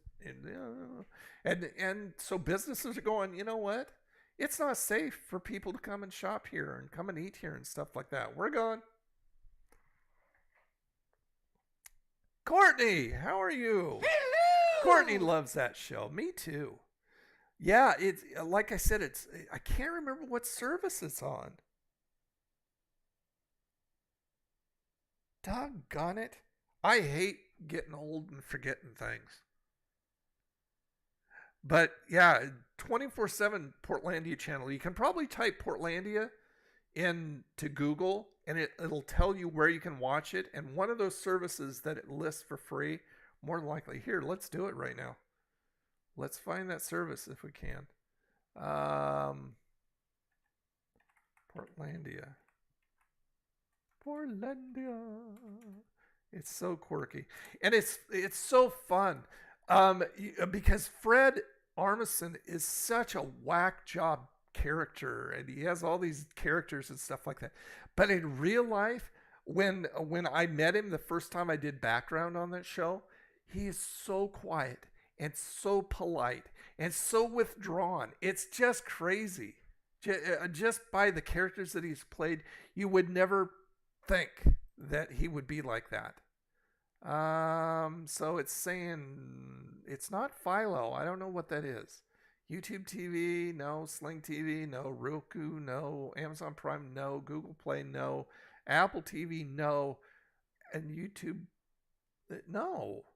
and so businesses are going, you know what? It's not safe for people to come and shop here and come and eat here and stuff like that. We're gone. Courtney, how are you? Hello! Courtney loves that show. Me too. Yeah, it's like I said, I can't remember what service it's on. Doggone it. I hate getting old and forgetting things. But yeah, 24/7 Portlandia channel. You can probably type Portlandia into Google and it'll tell you where you can watch it. And one of those services that it lists for free, more than likely, here, let's do it right now. Let's find that service if we can. Portlandia. It's so quirky. And it's so fun. Because Fred Armisen is such a whack job character, and he has all these characters and stuff like that. But in real life, when I met him the first time I did background on that show, he is so quiet and so polite and so withdrawn. It's just crazy. Just by the characters that he's played, you would never think that he would be like that. So it's saying it's not Philo. I don't know what that is. YouTube TV, no. Sling TV, no. Roku, no. Amazon Prime, no. Google Play, no. Apple TV, no. And YouTube, no.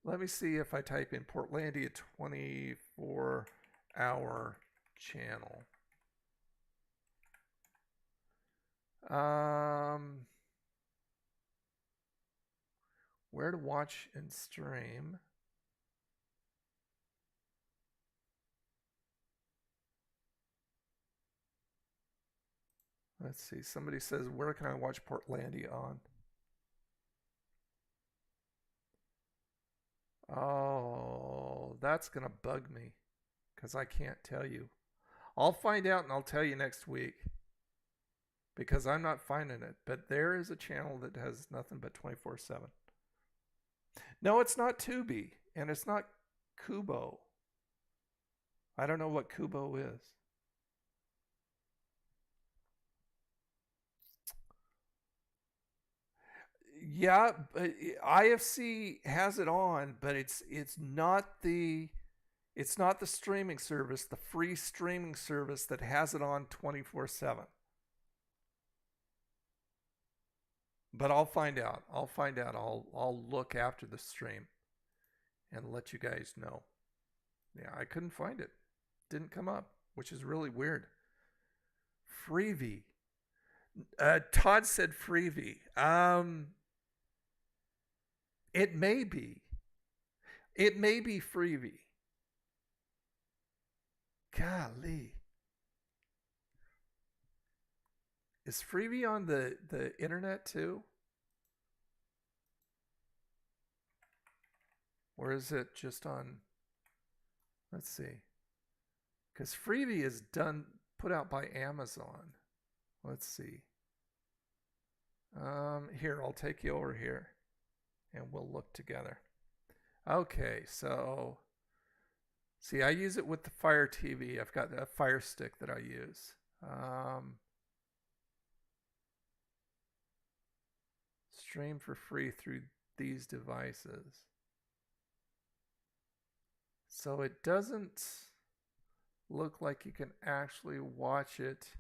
Let me see if I type in Portlandia 24-hour channel. Where to watch and stream. Let's see. Somebody says, where can I watch Portlandia on? Oh, that's going to bug me because I can't tell you. I'll find out and I'll tell you next week because I'm not finding it. But there is a channel that has nothing but 24/7. No, it's not Tubi and it's not Kubo. I don't know what Kubo is. Yeah, but IFC has it on, but it's not the streaming service, the free streaming service that has it on 24/7. But I'll find out. I'll look after the stream and let you guys know. Yeah, I couldn't find it. Didn't come up, which is really weird. Freebie. Todd said Freebie. It may be. It may be Freebie. Golly. Is Freebie on the internet too? Or is it just on, let's see. Because Freebie is put out by Amazon. Let's see. Here, I'll take you over here and we'll look together. Okay, so see, I use it with the Fire TV. I've got a Fire Stick that I use. Stream for free through these devices. So it doesn't look like you can actually watch it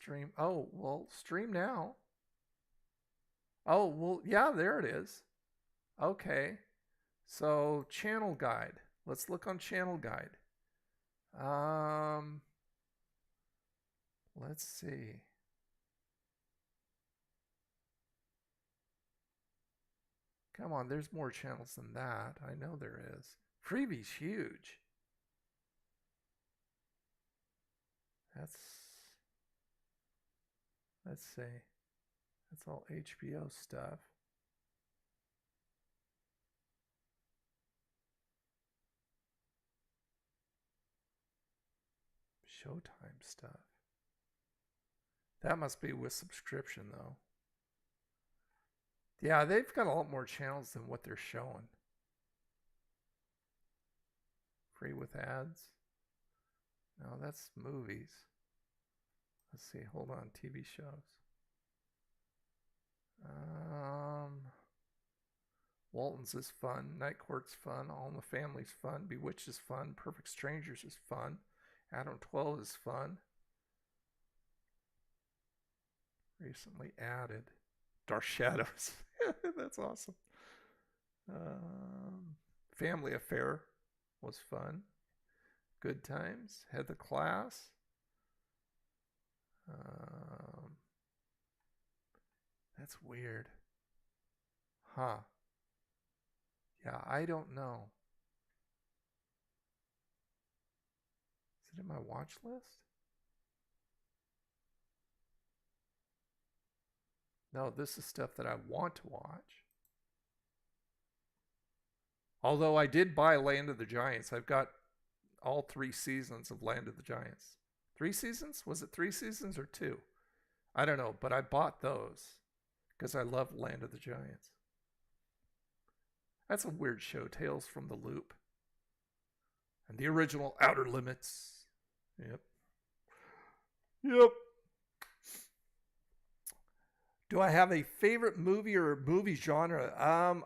stream. Oh, well, stream now. Oh, well, yeah, there it is. Okay. So, channel guide. Let's look on channel guide. Let's see. Come on, there's more channels than that. I know there is. Freebie's huge. Let's see. That's all HBO stuff. Showtime stuff. That must be with subscription, though. Yeah, they've got a lot more channels than what they're showing. Free with ads. No, that's movies. Let's see. Hold on. TV shows. Walton's is fun. Night Court's fun. All in the Family's fun. Bewitched is fun. Perfect Strangers is fun. Adam 12 is fun. Recently added. Dark Shadows. That's awesome. Family Affair was fun. Good Times. Head the Class. That's weird. Huh. Yeah, I don't know. Is it in my watch list? No, this is stuff that I want to watch. Although I did buy Land of the Giants. I've got all 3 seasons of Land of the Giants. 3 seasons? Was it 3 seasons or 2? I don't know, but I bought those because I love Land of the Giants. That's a weird show, Tales from the Loop. And the original Outer Limits. Yep. Do I have a favorite movie or movie genre?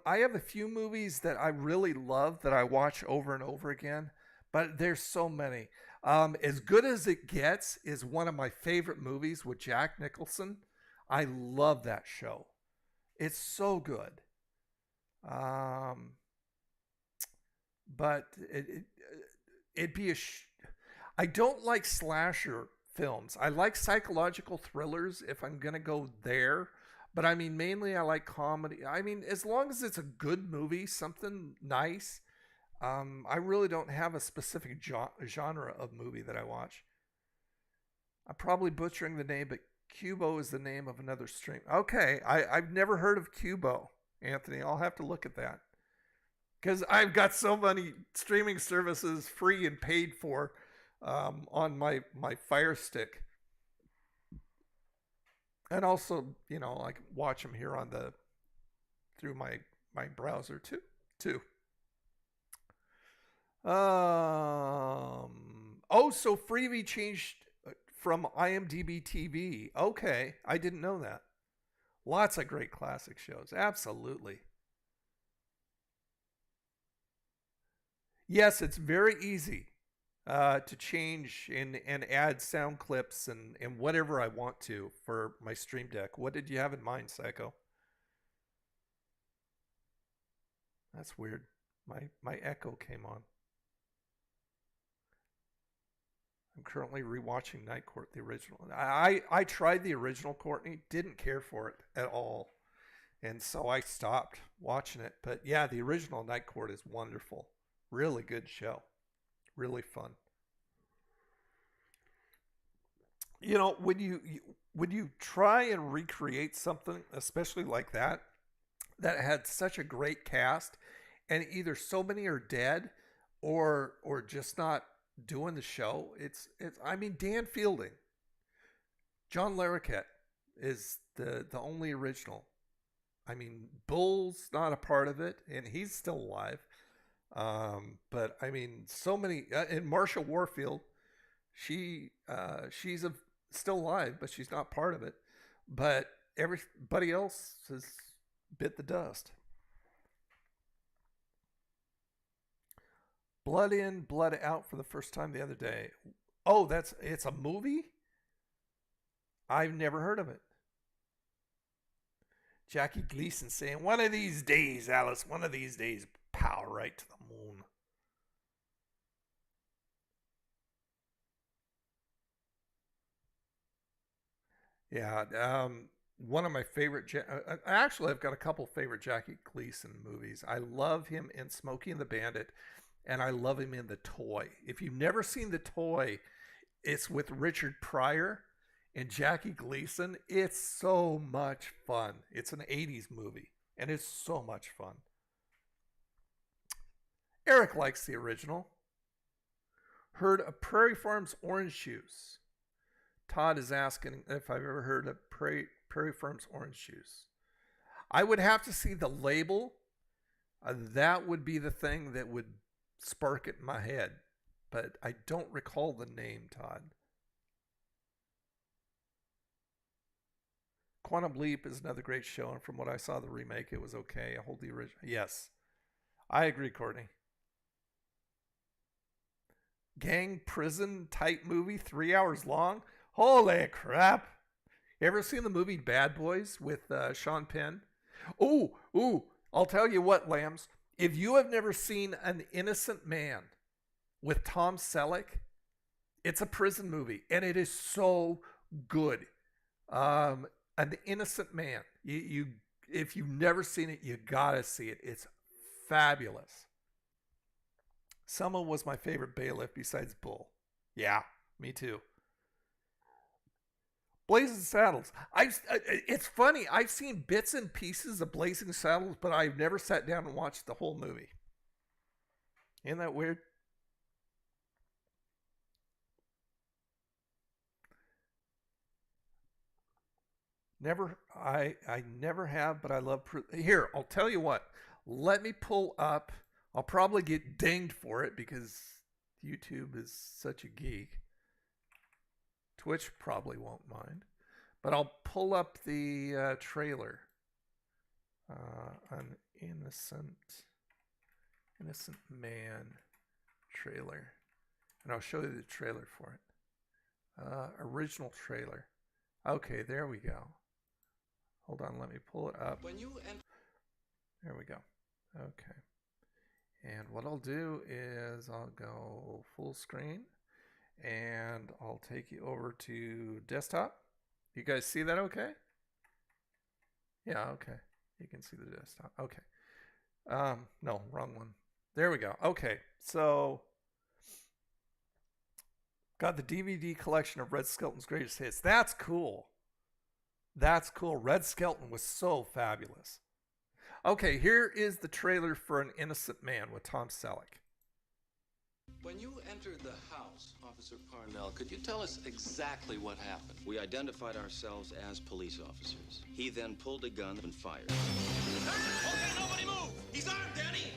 I have a few movies that I really love that I watch over and over again, but there's so many. As Good as It Gets is one of my favorite movies with Jack Nicholson. I love that show. It's so good. But it'd be I don't like slasher films. I like psychological thrillers if I'm going to go there. But I mean, mainly I like comedy. I mean, as long as it's a good movie, something nice. I really don't have a specific genre of movie that I watch. I'm probably butchering the name, but Cubo is the name of another stream. Okay, I've never heard of Cubo, Anthony. I'll have to look at that. Because I've got so many streaming services free and paid for on my Fire Stick. And also, you know, I can watch them here on through my browser too. So Freebie changed from IMDb TV. Okay, I didn't know that. Lots of great classic shows. Absolutely. Yes, it's very easy to change and add sound clips and whatever I want to for my Stream Deck. What did you have in mind, Psycho? That's weird. My echo came on. I'm currently rewatching Night Court, the original. I tried the original, Courtney, didn't care for it at all. And so I stopped watching it. But yeah, the original Night Court is wonderful. Really good show. Really fun. You know, when you try and recreate something, especially like that had such a great cast, and either so many are dead or just not doing the show. It's I mean, Dan Fielding, John Larroquette is the only original. I mean, Bull's not a part of it, and he's still alive. But I mean, so many. And Marsha Warfield, she's still alive, but she's not part of it. But everybody else has bit the dust. Blood In, Blood Out for the first time the other day. Oh, it's a movie? I've never heard of it. Jackie Gleason saying, one of these days, Alice, one of these days, pow, right to the moon. Yeah, one of my favorite, actually, I've got a couple favorite Jackie Gleason movies. I love him in Smokey and the Bandit, and I love him in The Toy. If you've never seen The Toy, it's with Richard Pryor and Jackie Gleason. It's so much fun. It's an 80s movie, and it's so much fun. Eric likes the original. Heard of Prairie Farm's Orange Juice. Todd is asking if I've ever heard of Prairie Farm's Orange Juice. I would have to see the label. That would be the thing that would spark it in my head. But I don't recall the name, Todd. Quantum Leap is another great show, and from what I saw, the remake, it was okay. I hold the original. Yes, I agree, Courtney. Gang prison type movie, 3 hours long. Holy crap! You ever seen the movie Bad Boys with Sean Penn? Ooh! I'll tell you what, Lambs. If you have never seen An Innocent Man with Tom Selleck, it's a prison movie, and it is so good. An Innocent Man. If you've never seen it, you gotta see it. It's fabulous. Someone was my favorite bailiff besides Bull. Yeah, me too. Blazing Saddles. It's funny. I've seen bits and pieces of Blazing Saddles, but I've never sat down and watched the whole movie. Isn't that weird? Never. I never have, but I love. Here, I'll tell you what. Let me pull up. I'll probably get dinged for it because YouTube is such a geek. Twitch probably won't mind. But I'll pull up the trailer. An Innocent Man trailer. And I'll show you the trailer for it. Original trailer. Okay, there we go. Hold on, let me pull it up. There we go. Okay. And what I'll do is I'll go full screen. And I'll take you over to desktop. You guys see that okay? Yeah, okay. You can see the desktop. Okay. No, wrong one. There we go. Okay, so got the DVD collection of Red Skelton's greatest hits. That's cool. That's cool. Red Skelton was so fabulous. Okay, here is the trailer for An Innocent Man with Tom Selleck. When you entered the house, Officer Parnell, could you tell us exactly what happened? We identified ourselves as police officers. He then pulled a gun and fired. Okay, nobody move! He's armed, Danny!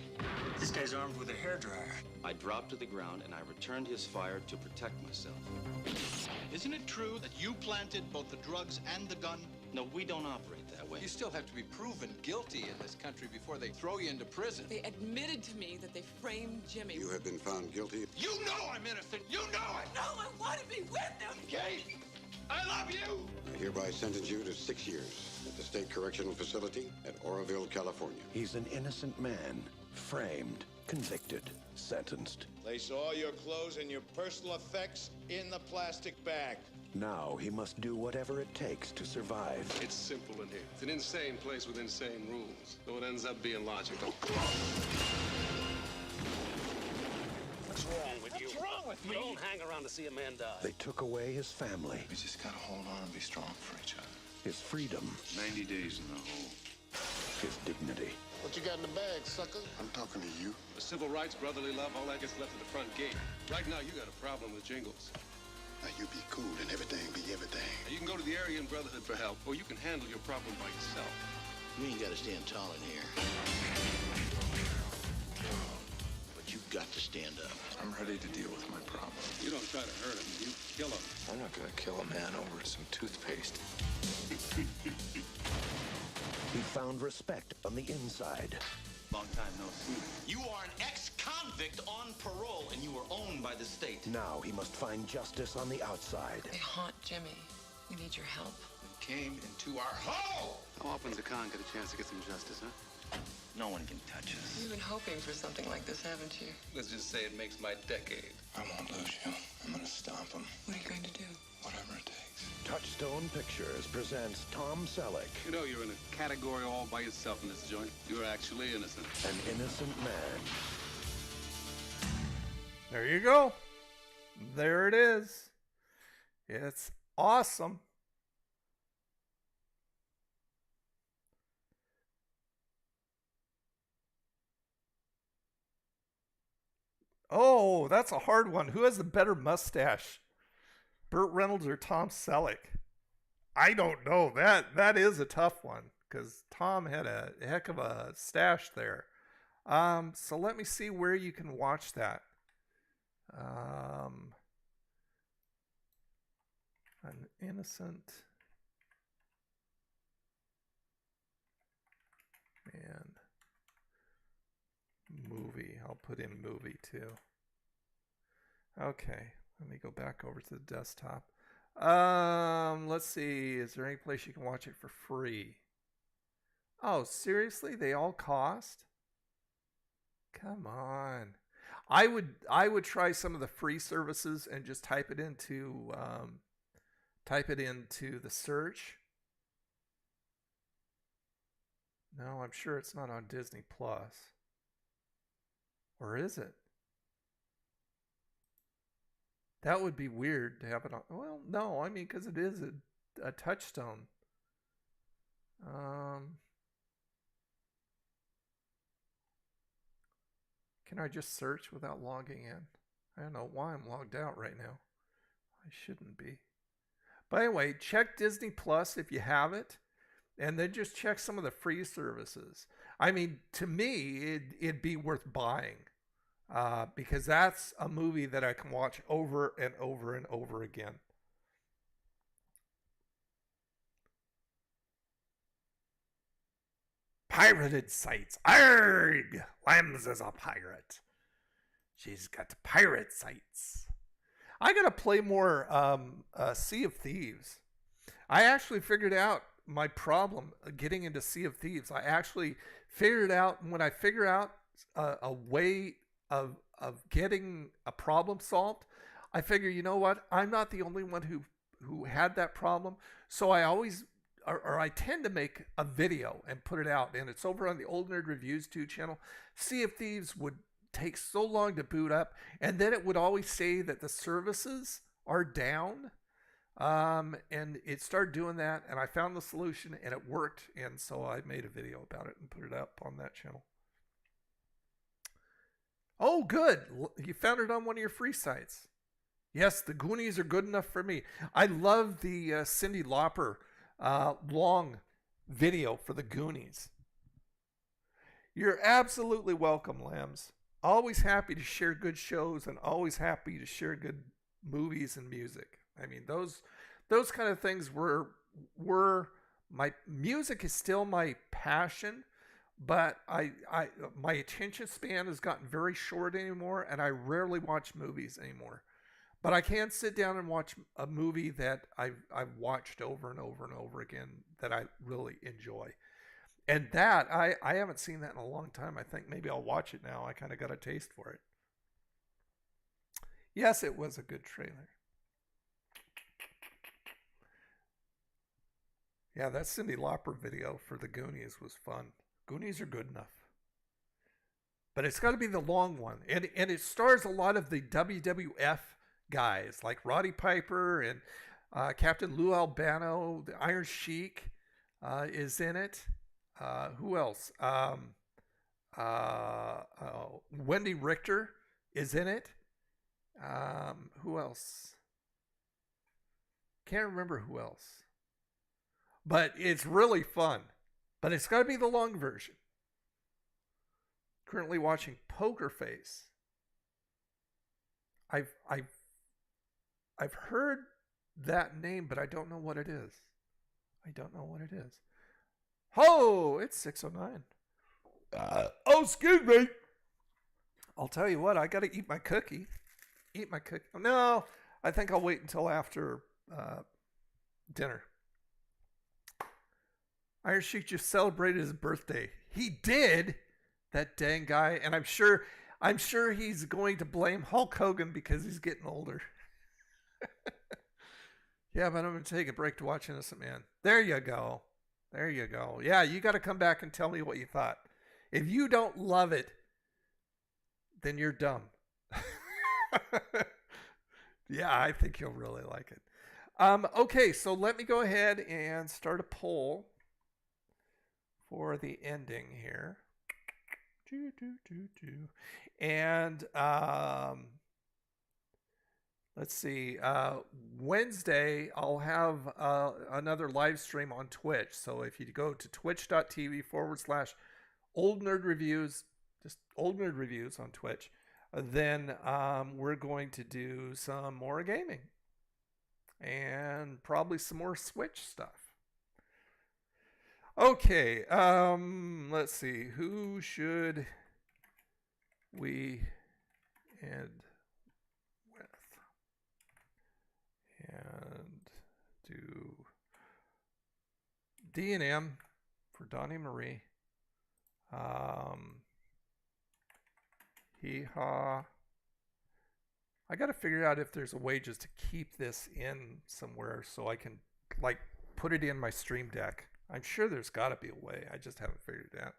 This guy's armed with a hairdryer. I dropped to the ground and I returned his fire to protect myself. Isn't it true that you planted both the drugs and the gun? No, we don't operate that way. You still have to be proven guilty in this country before they throw you into prison. They admitted to me that they framed Jimmy. You have been found guilty. You know I'm innocent! You know it! No, I want to be with them! Kate! I love you! I hereby sentence you to 6 years at the State Correctional Facility at Oroville, California. He's an innocent man, framed, convicted, sentenced. Place all your clothes and your personal effects in the plastic bag. Now he must do whatever it takes to survive. It's simple in here. It's an insane place with insane rules, though it ends up being logical. What's wrong with you? What's wrong with me? You don't hang around to see a man die. They took away his family, We just gotta hold on and be strong for each other. his freedom, 90 days in the hole. his dignity. What you got in the bag, sucker? I'm talking to you. The civil rights, brotherly love, all that gets left at the front gate. Right now, you got a problem with jingles. Now you be cool and everything be everything. Now, you can go to the Aryan Brotherhood for help, or you can handle your problem by yourself. You ain't gotta stand tall in here. But you got to stand up. I'm ready to deal with my problem. You don't try to hurt him, you kill him. I'm not gonna kill a man over some toothpaste. He found respect on the inside. Long time no see. You are an ex-convict on parole, and you were owned by the state. Now he must find justice on the outside. They haunt Jimmy. We need your help. They came into our home! How often does a con get a chance to get some justice, huh? No one can touch us. You've been hoping for something like this, haven't you? Let's just say it makes my decade. I won't lose you. I'm gonna stomp them. What are you going to do? Whatever it takes. Touchstone Pictures presents Tom Selleck, You know, you're in a category all by yourself in this joint. You're actually innocent. an innocent man. There you go. There it is. It's awesome. Oh, that's a hard one. Who has the better mustache? Burt Reynolds or Tom Selleck? I don't know. That is a tough one because Tom had a heck of a stash there. So let me see where you can watch that. An innocent man movie. I'll put in movie too. Okay, let me go back over to the desktop. Let's see. Is there any place you can watch it for free? Oh, seriously? They all cost? Come on. I would try some of the free services and just type it into the search. No, I'm sure it's not on Disney Plus. Or is it? That would be weird to have it on. Well, no, I mean, because it is a Touchstone. Can I just search without logging in? I don't know why I'm logged out right now. I shouldn't be. But anyway, check Disney Plus if you have it, and then just check some of the free services. I mean, to me, it'd be worth buying because that's a movie that I can watch over and over and over again. Pirated sites. Arrgh! Lambs is a pirate. She's got pirate sites. I gotta play more Sea of Thieves. I actually figured out my problem getting into Sea of Thieves. I actually figured out when I figure out a way of getting a problem solved, I figure, you know what? I'm not the only one who had that problem. So I always, or I tend to make a video and put it out, and it's over on the Old Nerd Reviews 2 channel. Sea of Thieves would take so long to boot up, and then it would always say that the services are down. And it started doing that, and I found the solution, and it worked, and so I made a video about it and put it up on that channel. Oh, good. You found it on one of your free sites. Yes, the Goonies are good enough for me. I love the Cyndi Lauper long video for the Goonies. You're absolutely welcome, Lambs. Always happy to share good shows and always happy to share good movies and music. I mean, those kind of things were my music is still my passion, but my attention span has gotten very short anymore, and I rarely watch movies anymore. But I can sit down and watch a movie that I've watched over and over and over again that I really enjoy. And that, I haven't seen that in a long time. I think maybe I'll watch it now. I kind of got a taste for it. Yes, it was a good trailer. Yeah, that Cyndi Lauper video for the Goonies was fun. Goonies are good enough. But it's got to be the long one. And it stars a lot of the WWF guys, like Roddy Piper and Captain Lou Albano. The Iron Sheik is in it. Who else? Wendy Richter is in it. Who else? Can't remember who else. But it's really fun. But it's got to be the long version. Currently watching Poker Face. I've heard that name, but I don't know what it is. I don't know what it is. Oh, it's 6:09. Oh, excuse me. I'll tell you what, I got to eat my cookie. No, I think I'll wait until after dinner. Iron Sheik just celebrated his birthday. He did, that dang guy, and I'm sure he's going to blame Hulk Hogan because he's getting older. Yeah, but I'm going to take a break to watch Innocent Man. There you go. There you go. Yeah, you got to come back and tell me what you thought. If you don't love it, then you're dumb. Yeah, I think you'll really like it. Okay, so let me go ahead and start a poll for the ending here. And let's see. Wednesday, I'll have another live stream on Twitch. So if you go to twitch.tv/Old Nerd Reviews, just Old Nerd Reviews on Twitch, then we're going to do some more gaming and probably some more Switch stuff. Okay, let's see. Who should we end with? And do D&M for Donnie Marie. Hee-haw. I got to figure out if there's a way just to keep this in somewhere so I can, like, put it in my Stream Deck. I'm sure there's got to be a way. I just haven't figured it out.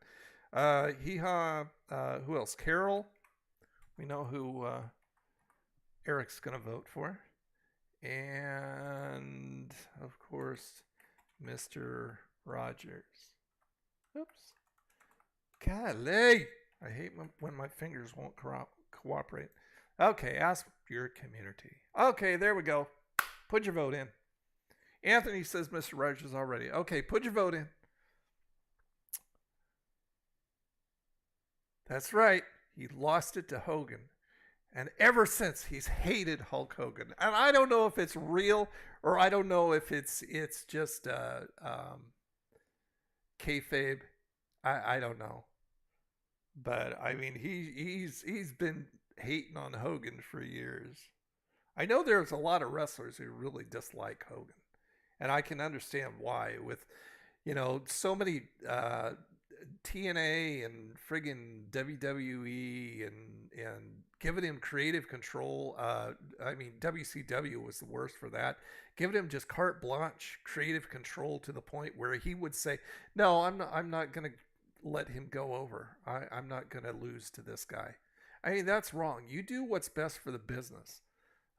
Hee-haw. Who else? Carol. We know who Eric's going to vote for. And, of course, Mr. Rogers. Oops. Golly. I hate when my fingers won't cooperate. Okay, ask your community. Okay, there we go. Put your vote in. Anthony says Mr. Rogers already. Okay, put your vote in. That's right. He lost it to Hogan. And ever since, he's hated Hulk Hogan. And I don't know if it's real or I don't know if it's just kayfabe. I don't know. But I mean, he's been hating on Hogan for years. I know there's a lot of wrestlers who really dislike Hogan, and I can understand why. With, you know, so many TNA and friggin' WWE and giving him creative control. I mean, WCW was the worst for that. Giving him just carte blanche creative control to the point where he would say, "No, I'm not going to let him go over. I'm not going to lose to this guy." I mean, that's wrong. You do what's best for the business.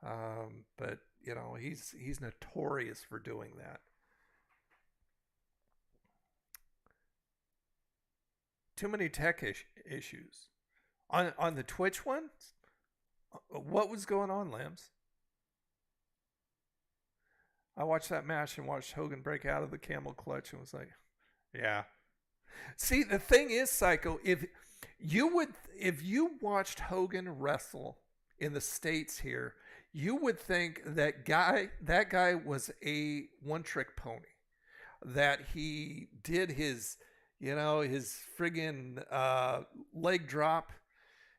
But, you know, he's notorious for doing that. Too many tech issues. On the Twitch one? What was going on, Lambs? I watched that match and watched Hogan break out of the camel clutch and was like, yeah. See, the thing is, Psycho, if you watched Hogan wrestle in the States here, you would think that guy was a one-trick pony. That he did his friggin' leg drop,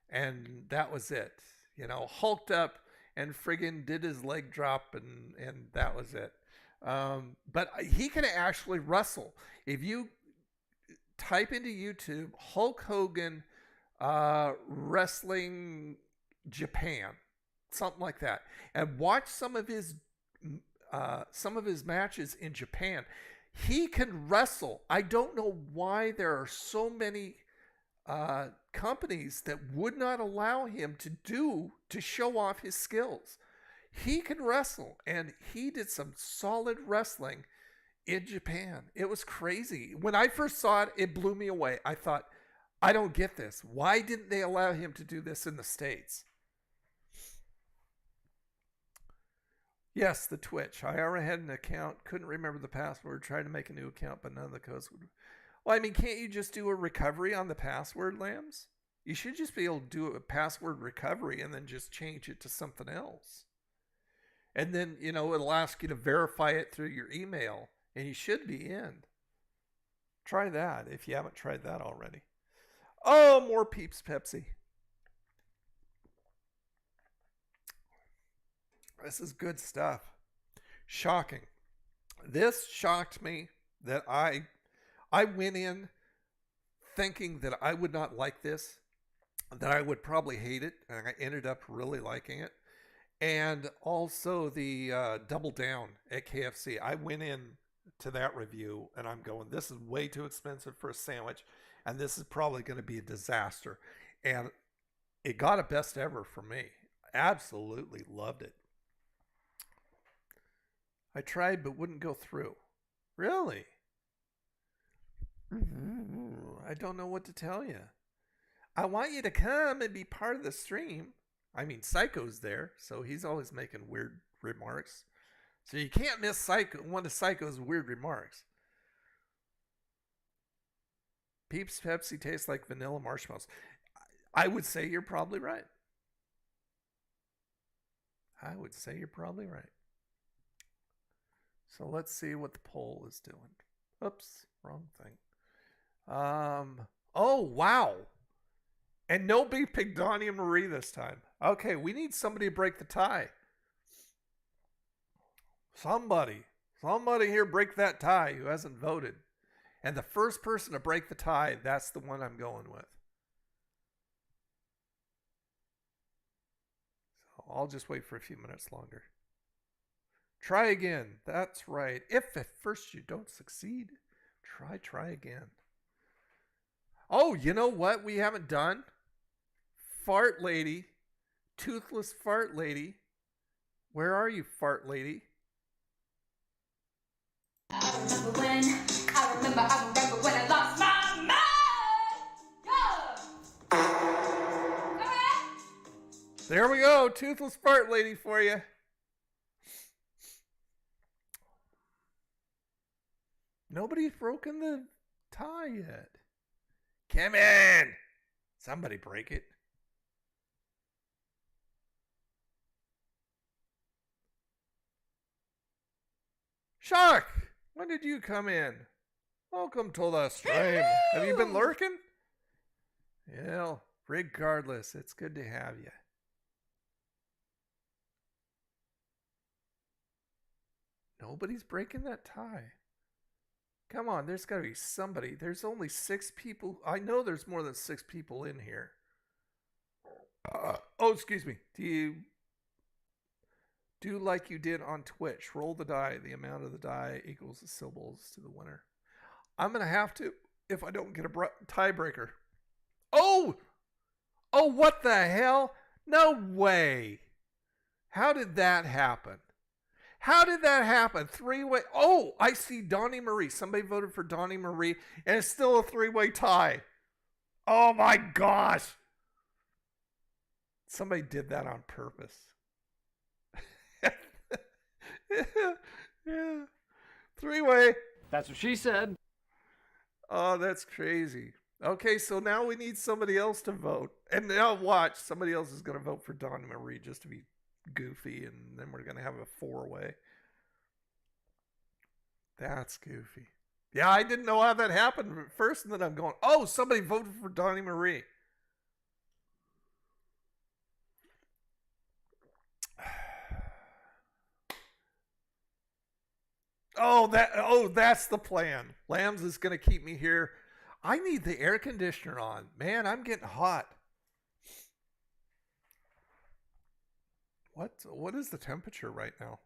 and that was it. You know, hulked up and friggin' did his leg drop, and that was it. But he can actually wrestle. If you type into YouTube Hulk Hogan wrestling Japan, something like that, and watch some of his matches in Japan, he can wrestle. I don't know why there are so many companies that would not allow him to show off his skills. He can wrestle, and he did some solid wrestling in Japan. It was crazy. When I first saw it, it blew me away. I thought, I don't get this. Why didn't they allow him to do this in the States? Yes, the Twitch. I already had an account. Couldn't remember the password. Tried to make a new account, but none of the codes would. Well, I mean, can't you just do a recovery on the password, Lambs? You should just be able to do a password recovery and then just change it to something else. And then, you know, it'll ask you to verify it through your email, and you should be in. Try that if you haven't tried that already. Oh, more Peeps Pepsi. This is good stuff. Shocking. This shocked me that I went in thinking that I would not like this, that I would probably hate it, and I ended up really liking it. And also the Double Down at KFC. I went in to that review and I'm going, this is way too expensive for a sandwich, and this is probably going to be a disaster. And it got a best ever for me. Absolutely loved it. I tried but wouldn't go through. Really? I don't know what to tell you. I want you to come and be part of the stream. I mean, Psycho's there, so he's always making weird remarks. So you can't miss Psycho, one of Psycho's weird remarks. Peeps Pepsi tastes like vanilla marshmallows. I would say you're probably right. I would say you're probably right. So let's see what the poll is doing. Oops, wrong thing. Oh, wow. And nobody picked Donnie and Marie this time. Okay, we need somebody to break the tie. Somebody here break that tie who hasn't voted. And the first person to break the tie, that's the one I'm going with. So I'll just wait for a few minutes longer. Try again. That's right. If at first you don't succeed, try again. Oh, you know what we haven't done? Fart lady. Toothless fart lady. Where are you, fart lady? I remember when I lost my mind. Yeah. There we go. Toothless fart lady for you. Nobody's broken the tie yet. Come in. Somebody break it. Shark, when did you come in? Welcome to the stream. Have you been lurking? Yeah, regardless, it's good to have you. Nobody's breaking that tie. Come on, there's got to be somebody. There's only 6 people. I know there's more than 6 people in here. Oh, excuse me. Do like you did on Twitch. Roll the die. The amount of the die equals the syllables to the winner. I'm going to have to if I don't get a tiebreaker. Oh! Oh, what the hell? No way. How did that happen? How did that happen? 3-way. Oh, I see Donnie Marie. Somebody voted for Donnie Marie, and it's still a 3-way tie. Oh my gosh. Somebody did that on purpose. Yeah. 3-way. That's what she said. Oh, that's crazy. Okay, so now we need somebody else to vote. And now watch. Somebody else is going to vote for Donnie Marie just to be goofy, and then we're going to have a 4-way. That's goofy. Yeah, I didn't know how that happened at first, and then I'm going, oh, somebody voted for Donnie Marie. Oh, that's the plan. Lambs is going to keep me here. I need the air conditioner on. Man, I'm getting hot. What is the temperature right now?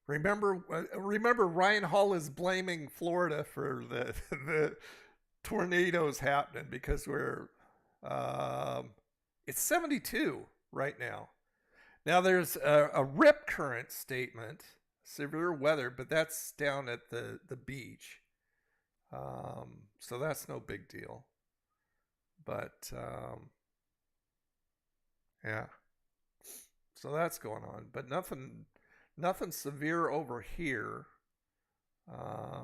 Remember Ryan Hall is blaming Florida for the tornadoes happening because it's 72 right now. Now there's a rip current statement, severe weather, but that's down at the beach. So that's no big deal. But yeah. So that's going on, but nothing severe over here.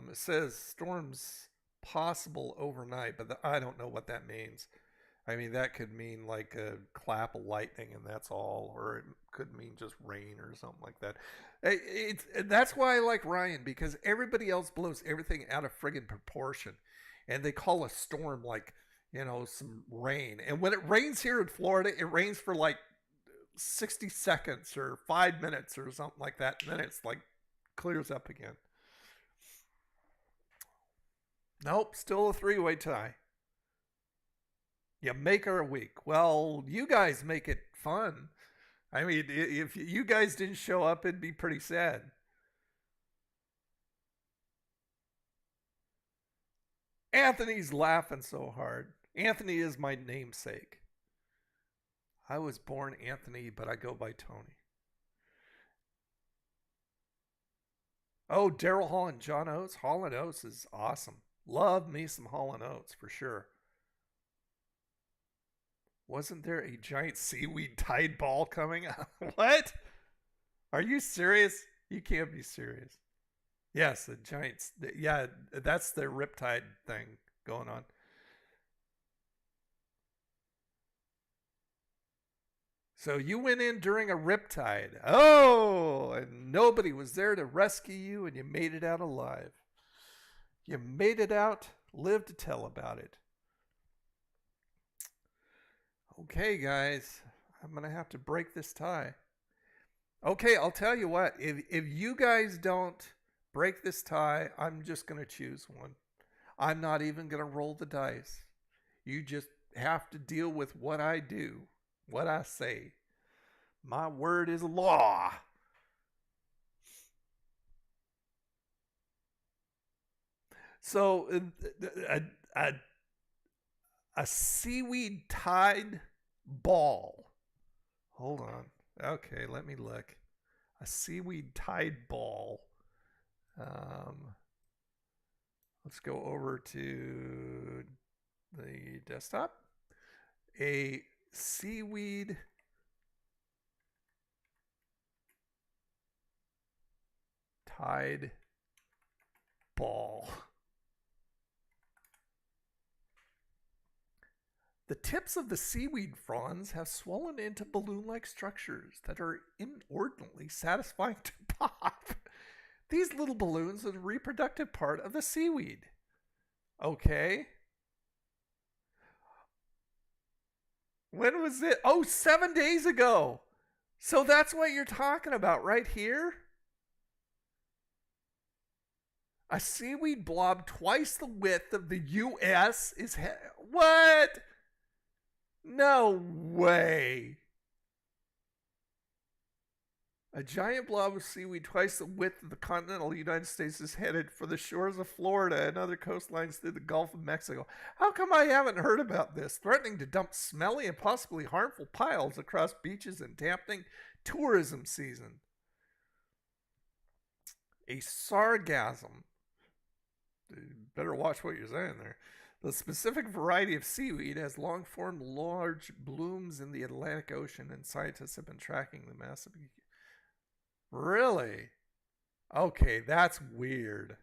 It says storms possible overnight, but I don't know what that means. I mean, that could mean like a clap of lightning and that's all, or it could mean just rain or something like that. That's why I like Ryan, because everybody else blows everything out of friggin' proportion, and they call a storm like, some rain. And when it rains here in Florida, it rains for like 60 seconds or 5 minutes or something like that, and then it's like clears up again. Nope, still a three-way tie. You make her a week. Well, you guys make it fun. I mean, if you guys didn't show up, it'd be pretty sad. Anthony's laughing so hard. Anthony is my namesake. I was born Anthony, but I go by Tony. Oh, Daryl Hall and John Oates. Hall and Oates is awesome. Love me some Hall and Oates for sure. Wasn't there a giant seaweed tide ball coming? What? Are you serious? You can't be serious. Yes, the giants. Yeah, that's the riptide thing going on. So you went in during a riptide. Oh, and nobody was there to rescue you, and you made it out alive. You made it out, lived to tell about it. Okay, guys, I'm going to have to break this tie. Okay, I'll tell you what. If you guys don't break this tie, I'm just going to choose one. I'm not even going to roll the dice. You just have to deal with what I do, what I say. My word is law. So a seaweed tide ball. Hold on. Okay, let me look. A seaweed tide ball. Let's go over to the desktop. A seaweed tide ball. The tips of the seaweed fronds have swollen into balloon-like structures that are inordinately satisfying to pop. These little balloons are the reproductive part of the seaweed. Okay. When was it? Oh, 7 days ago. So that's what you're talking about right here? A seaweed blob twice the width of the U.S. is... What? No way. A giant blob of seaweed twice the width of the continental United States is headed for the shores of Florida and other coastlines through the Gulf of Mexico. How come I haven't heard about this? Threatening to dump smelly and possibly harmful piles across beaches and dampening tourism season. A sargassum. You better watch what you're saying there. The specific variety of seaweed has long formed large blooms in the Atlantic Ocean, and scientists have been tracking the massive... Really? Okay, that's weird.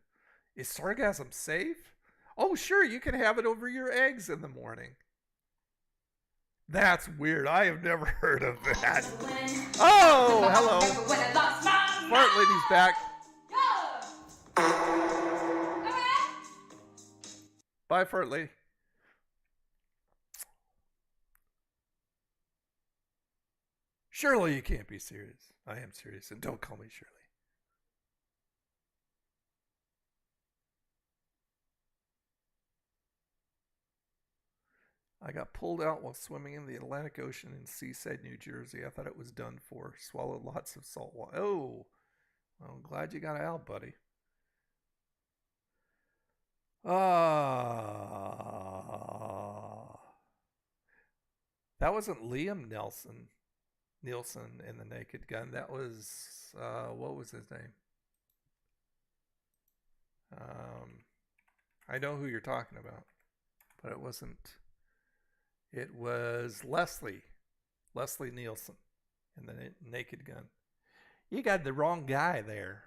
Is sargassum safe? Oh, sure, you can have it over your eggs in the morning. That's weird. I have never heard of that. Oh, hello. Fart Lady's back. Bye, Fart Lady. Surely you can't be serious. I am serious, and don't call me Shirley. I got pulled out while swimming in the Atlantic Ocean in Seaside, New Jersey. I thought it was done for. Swallowed lots of salt water. Oh, well, I'm glad you got out, buddy. That wasn't Liam Nielsen in The Naked Gun. That was, what was his name? I know who you're talking about, but it wasn't. It was Leslie Nielsen in The Naked Gun. You got the wrong guy there.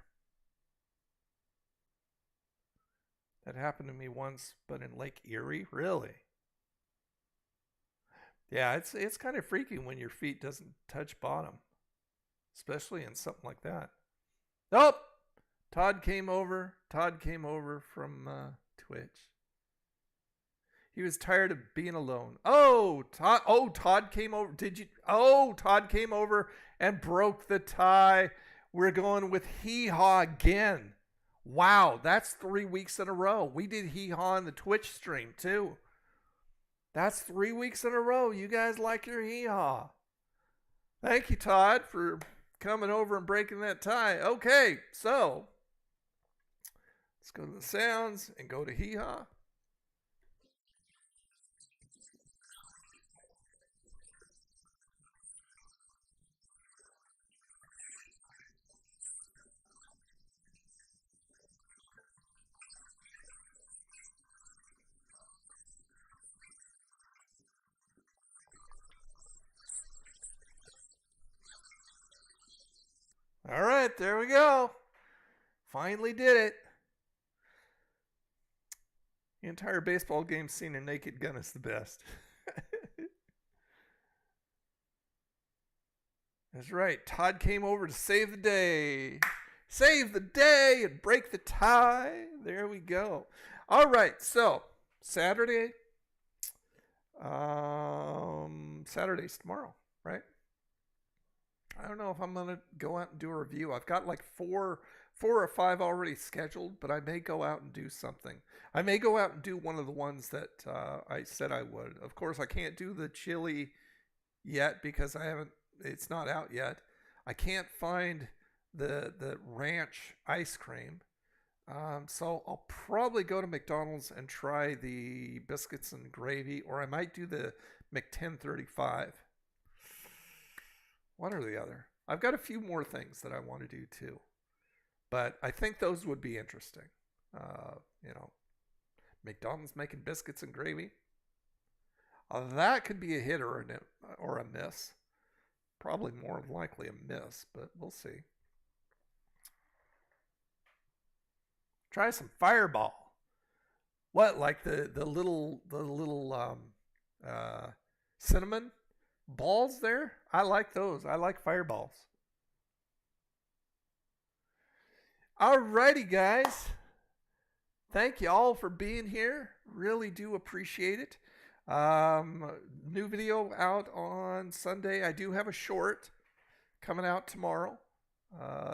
That happened to me once, but in Lake Erie? Really? Yeah, it's kind of freaky when your feet doesn't touch bottom, especially in something like that. Nope. Todd came over from Twitch. He was tired of being alone. Oh, Todd came over. Todd came over and broke the tie. We're going with hee haw again. Wow, that's 3 weeks in a row. We did Hee Haw on the Twitch stream too. That's 3 weeks in a row. You guys like your Hee Haw. Thank you, Todd, for coming over and breaking that tie. Okay, so let's go to the sounds and go to Hee Haw. All right, there we go. Finally did it. The entire baseball game seen a Naked Gun is the best. That's right. Todd came over to save the day. Save the day and break the tie. There we go. All right, so Saturday. Saturday's tomorrow, right? I don't know if I'm going to go out and do a review. I've got like four or five already scheduled, but I may go out and do something. I may go out and do one of the ones that I said I would. Of course, I can't do the chili yet because it's not out yet. I can't find the ranch ice cream. So I'll probably go to McDonald's and try the biscuits and gravy, or I might do the McTen35. One or the other. I've got a few more things that I want to do too, but I think those would be interesting. McDonald's making biscuits and gravy. That could be a hit or a miss. Probably more likely a miss, but we'll see. Try some Fireball. What, like the little cinnamon balls there? I like those. I like Fireballs. Alrighty, guys. Thank you all for being here. Really do appreciate it. New video out on Sunday. I do have a short coming out tomorrow.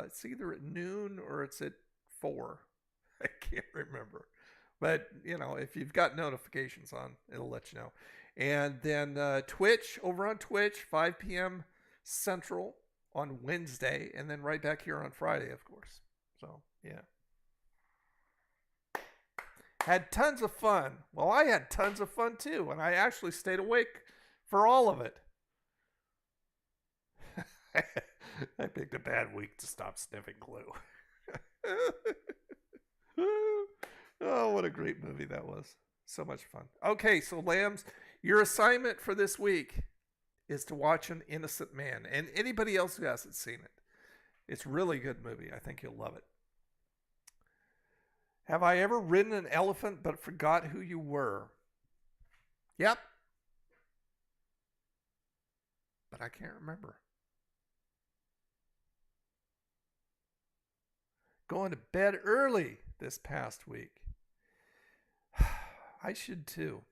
It's either at noon or it's at 4. I can't remember. But, if you've got notifications on, it'll let you know. And then Twitch, over on Twitch, 5 p.m. Central on Wednesday. And then right back here on Friday, of course. So, yeah. Had tons of fun. Well, I had tons of fun too. And I actually stayed awake for all of it. I picked a bad week to stop sniffing glue. Oh, what a great movie that was. So much fun. Okay, so Lambs, your assignment for this week is to watch An Innocent Man. And anybody else who hasn't seen it. It's a really good movie. I think you'll love it. Have I ever ridden an elephant but forgot who you were? Yep. But I can't remember. Going to bed early this past week. I should too,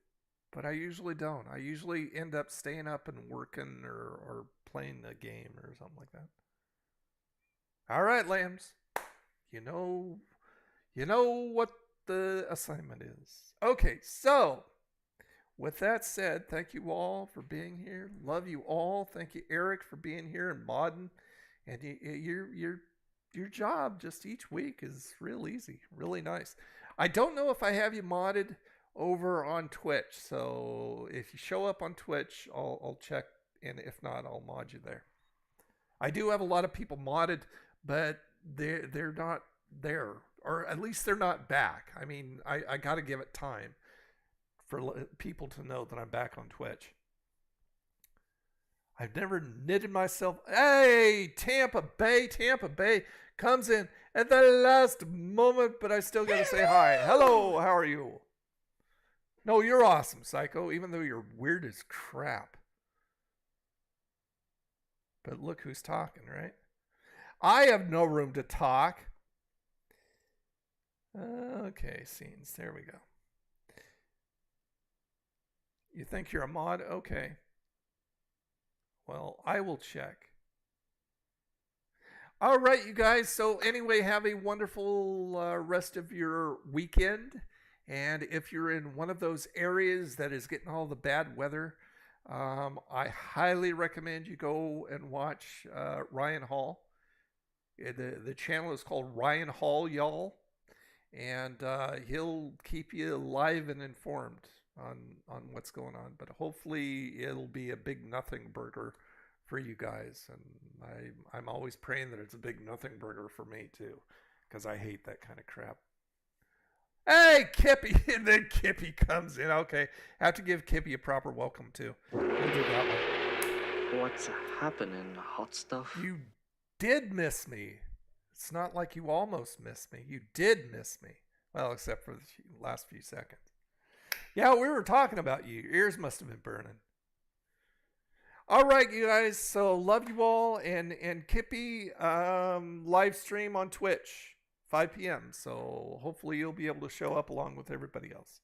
but I usually don't. I usually end up staying up and working or playing a game or something like that. All right, Lambs. You know what the assignment is. Okay, so with that said, thank you all for being here. Love you all. Thank you, Eric, for being here and modding. And your job just each week is real easy, really nice. I don't know if I have you modded over on Twitch, so if you show up on Twitch, I'll check, and if not, I'll mod you there. I do have a lot of people modded, but they're not there, or at least they're not back. I mean, I got to give it time for people to know that I'm back on Twitch. I've never knitted myself. Hey, Tampa Bay comes in at the last moment, but I still got to say hi. Hello, how are you? No, you're awesome, Psycho, even though you're weird as crap. But look who's talking, right? I have no room to talk. Okay, scenes. There we go. You think you're a mod? Okay. Well, I will check. All right, you guys. So anyway, have a wonderful rest of your weekend. And if you're in one of those areas that is getting all the bad weather, I highly recommend you go and watch Ryan Hall. The channel is called Ryan Hall, y'all. And he'll keep you live and informed on what's going on. But hopefully it'll be a big nothing burger for you guys. And I'm always praying that it's a big nothing burger for me too, because I hate that kind of crap. Hey, Kippy! And then Kippy comes in. Okay, have to give Kippy a proper welcome too. We'll do that one. What's happening, hot stuff? You did miss me. It's not like you almost missed me. You did miss me. Well, except for the last few seconds. Yeah, we were talking about you. Your ears must have been burning. All right, you guys. So love you all. And Kippy live stream on Twitch, 5 p.m. So hopefully you'll be able to show up along with everybody else.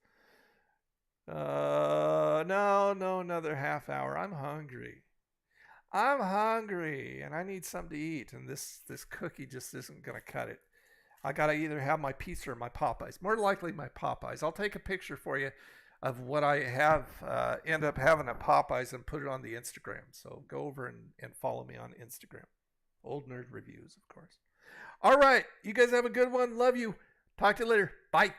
No, another half hour. I'm hungry, and I need something to eat. And this cookie just isn't gonna cut it. I gotta either have my pizza or my Popeyes. More likely my Popeyes. I'll take a picture for you of what I have end up having at Popeyes and put it on the Instagram. So go over and follow me on Instagram. Old Nerd Reviews, of course. All right. You guys have a good one. Love you. Talk to you later. Bye.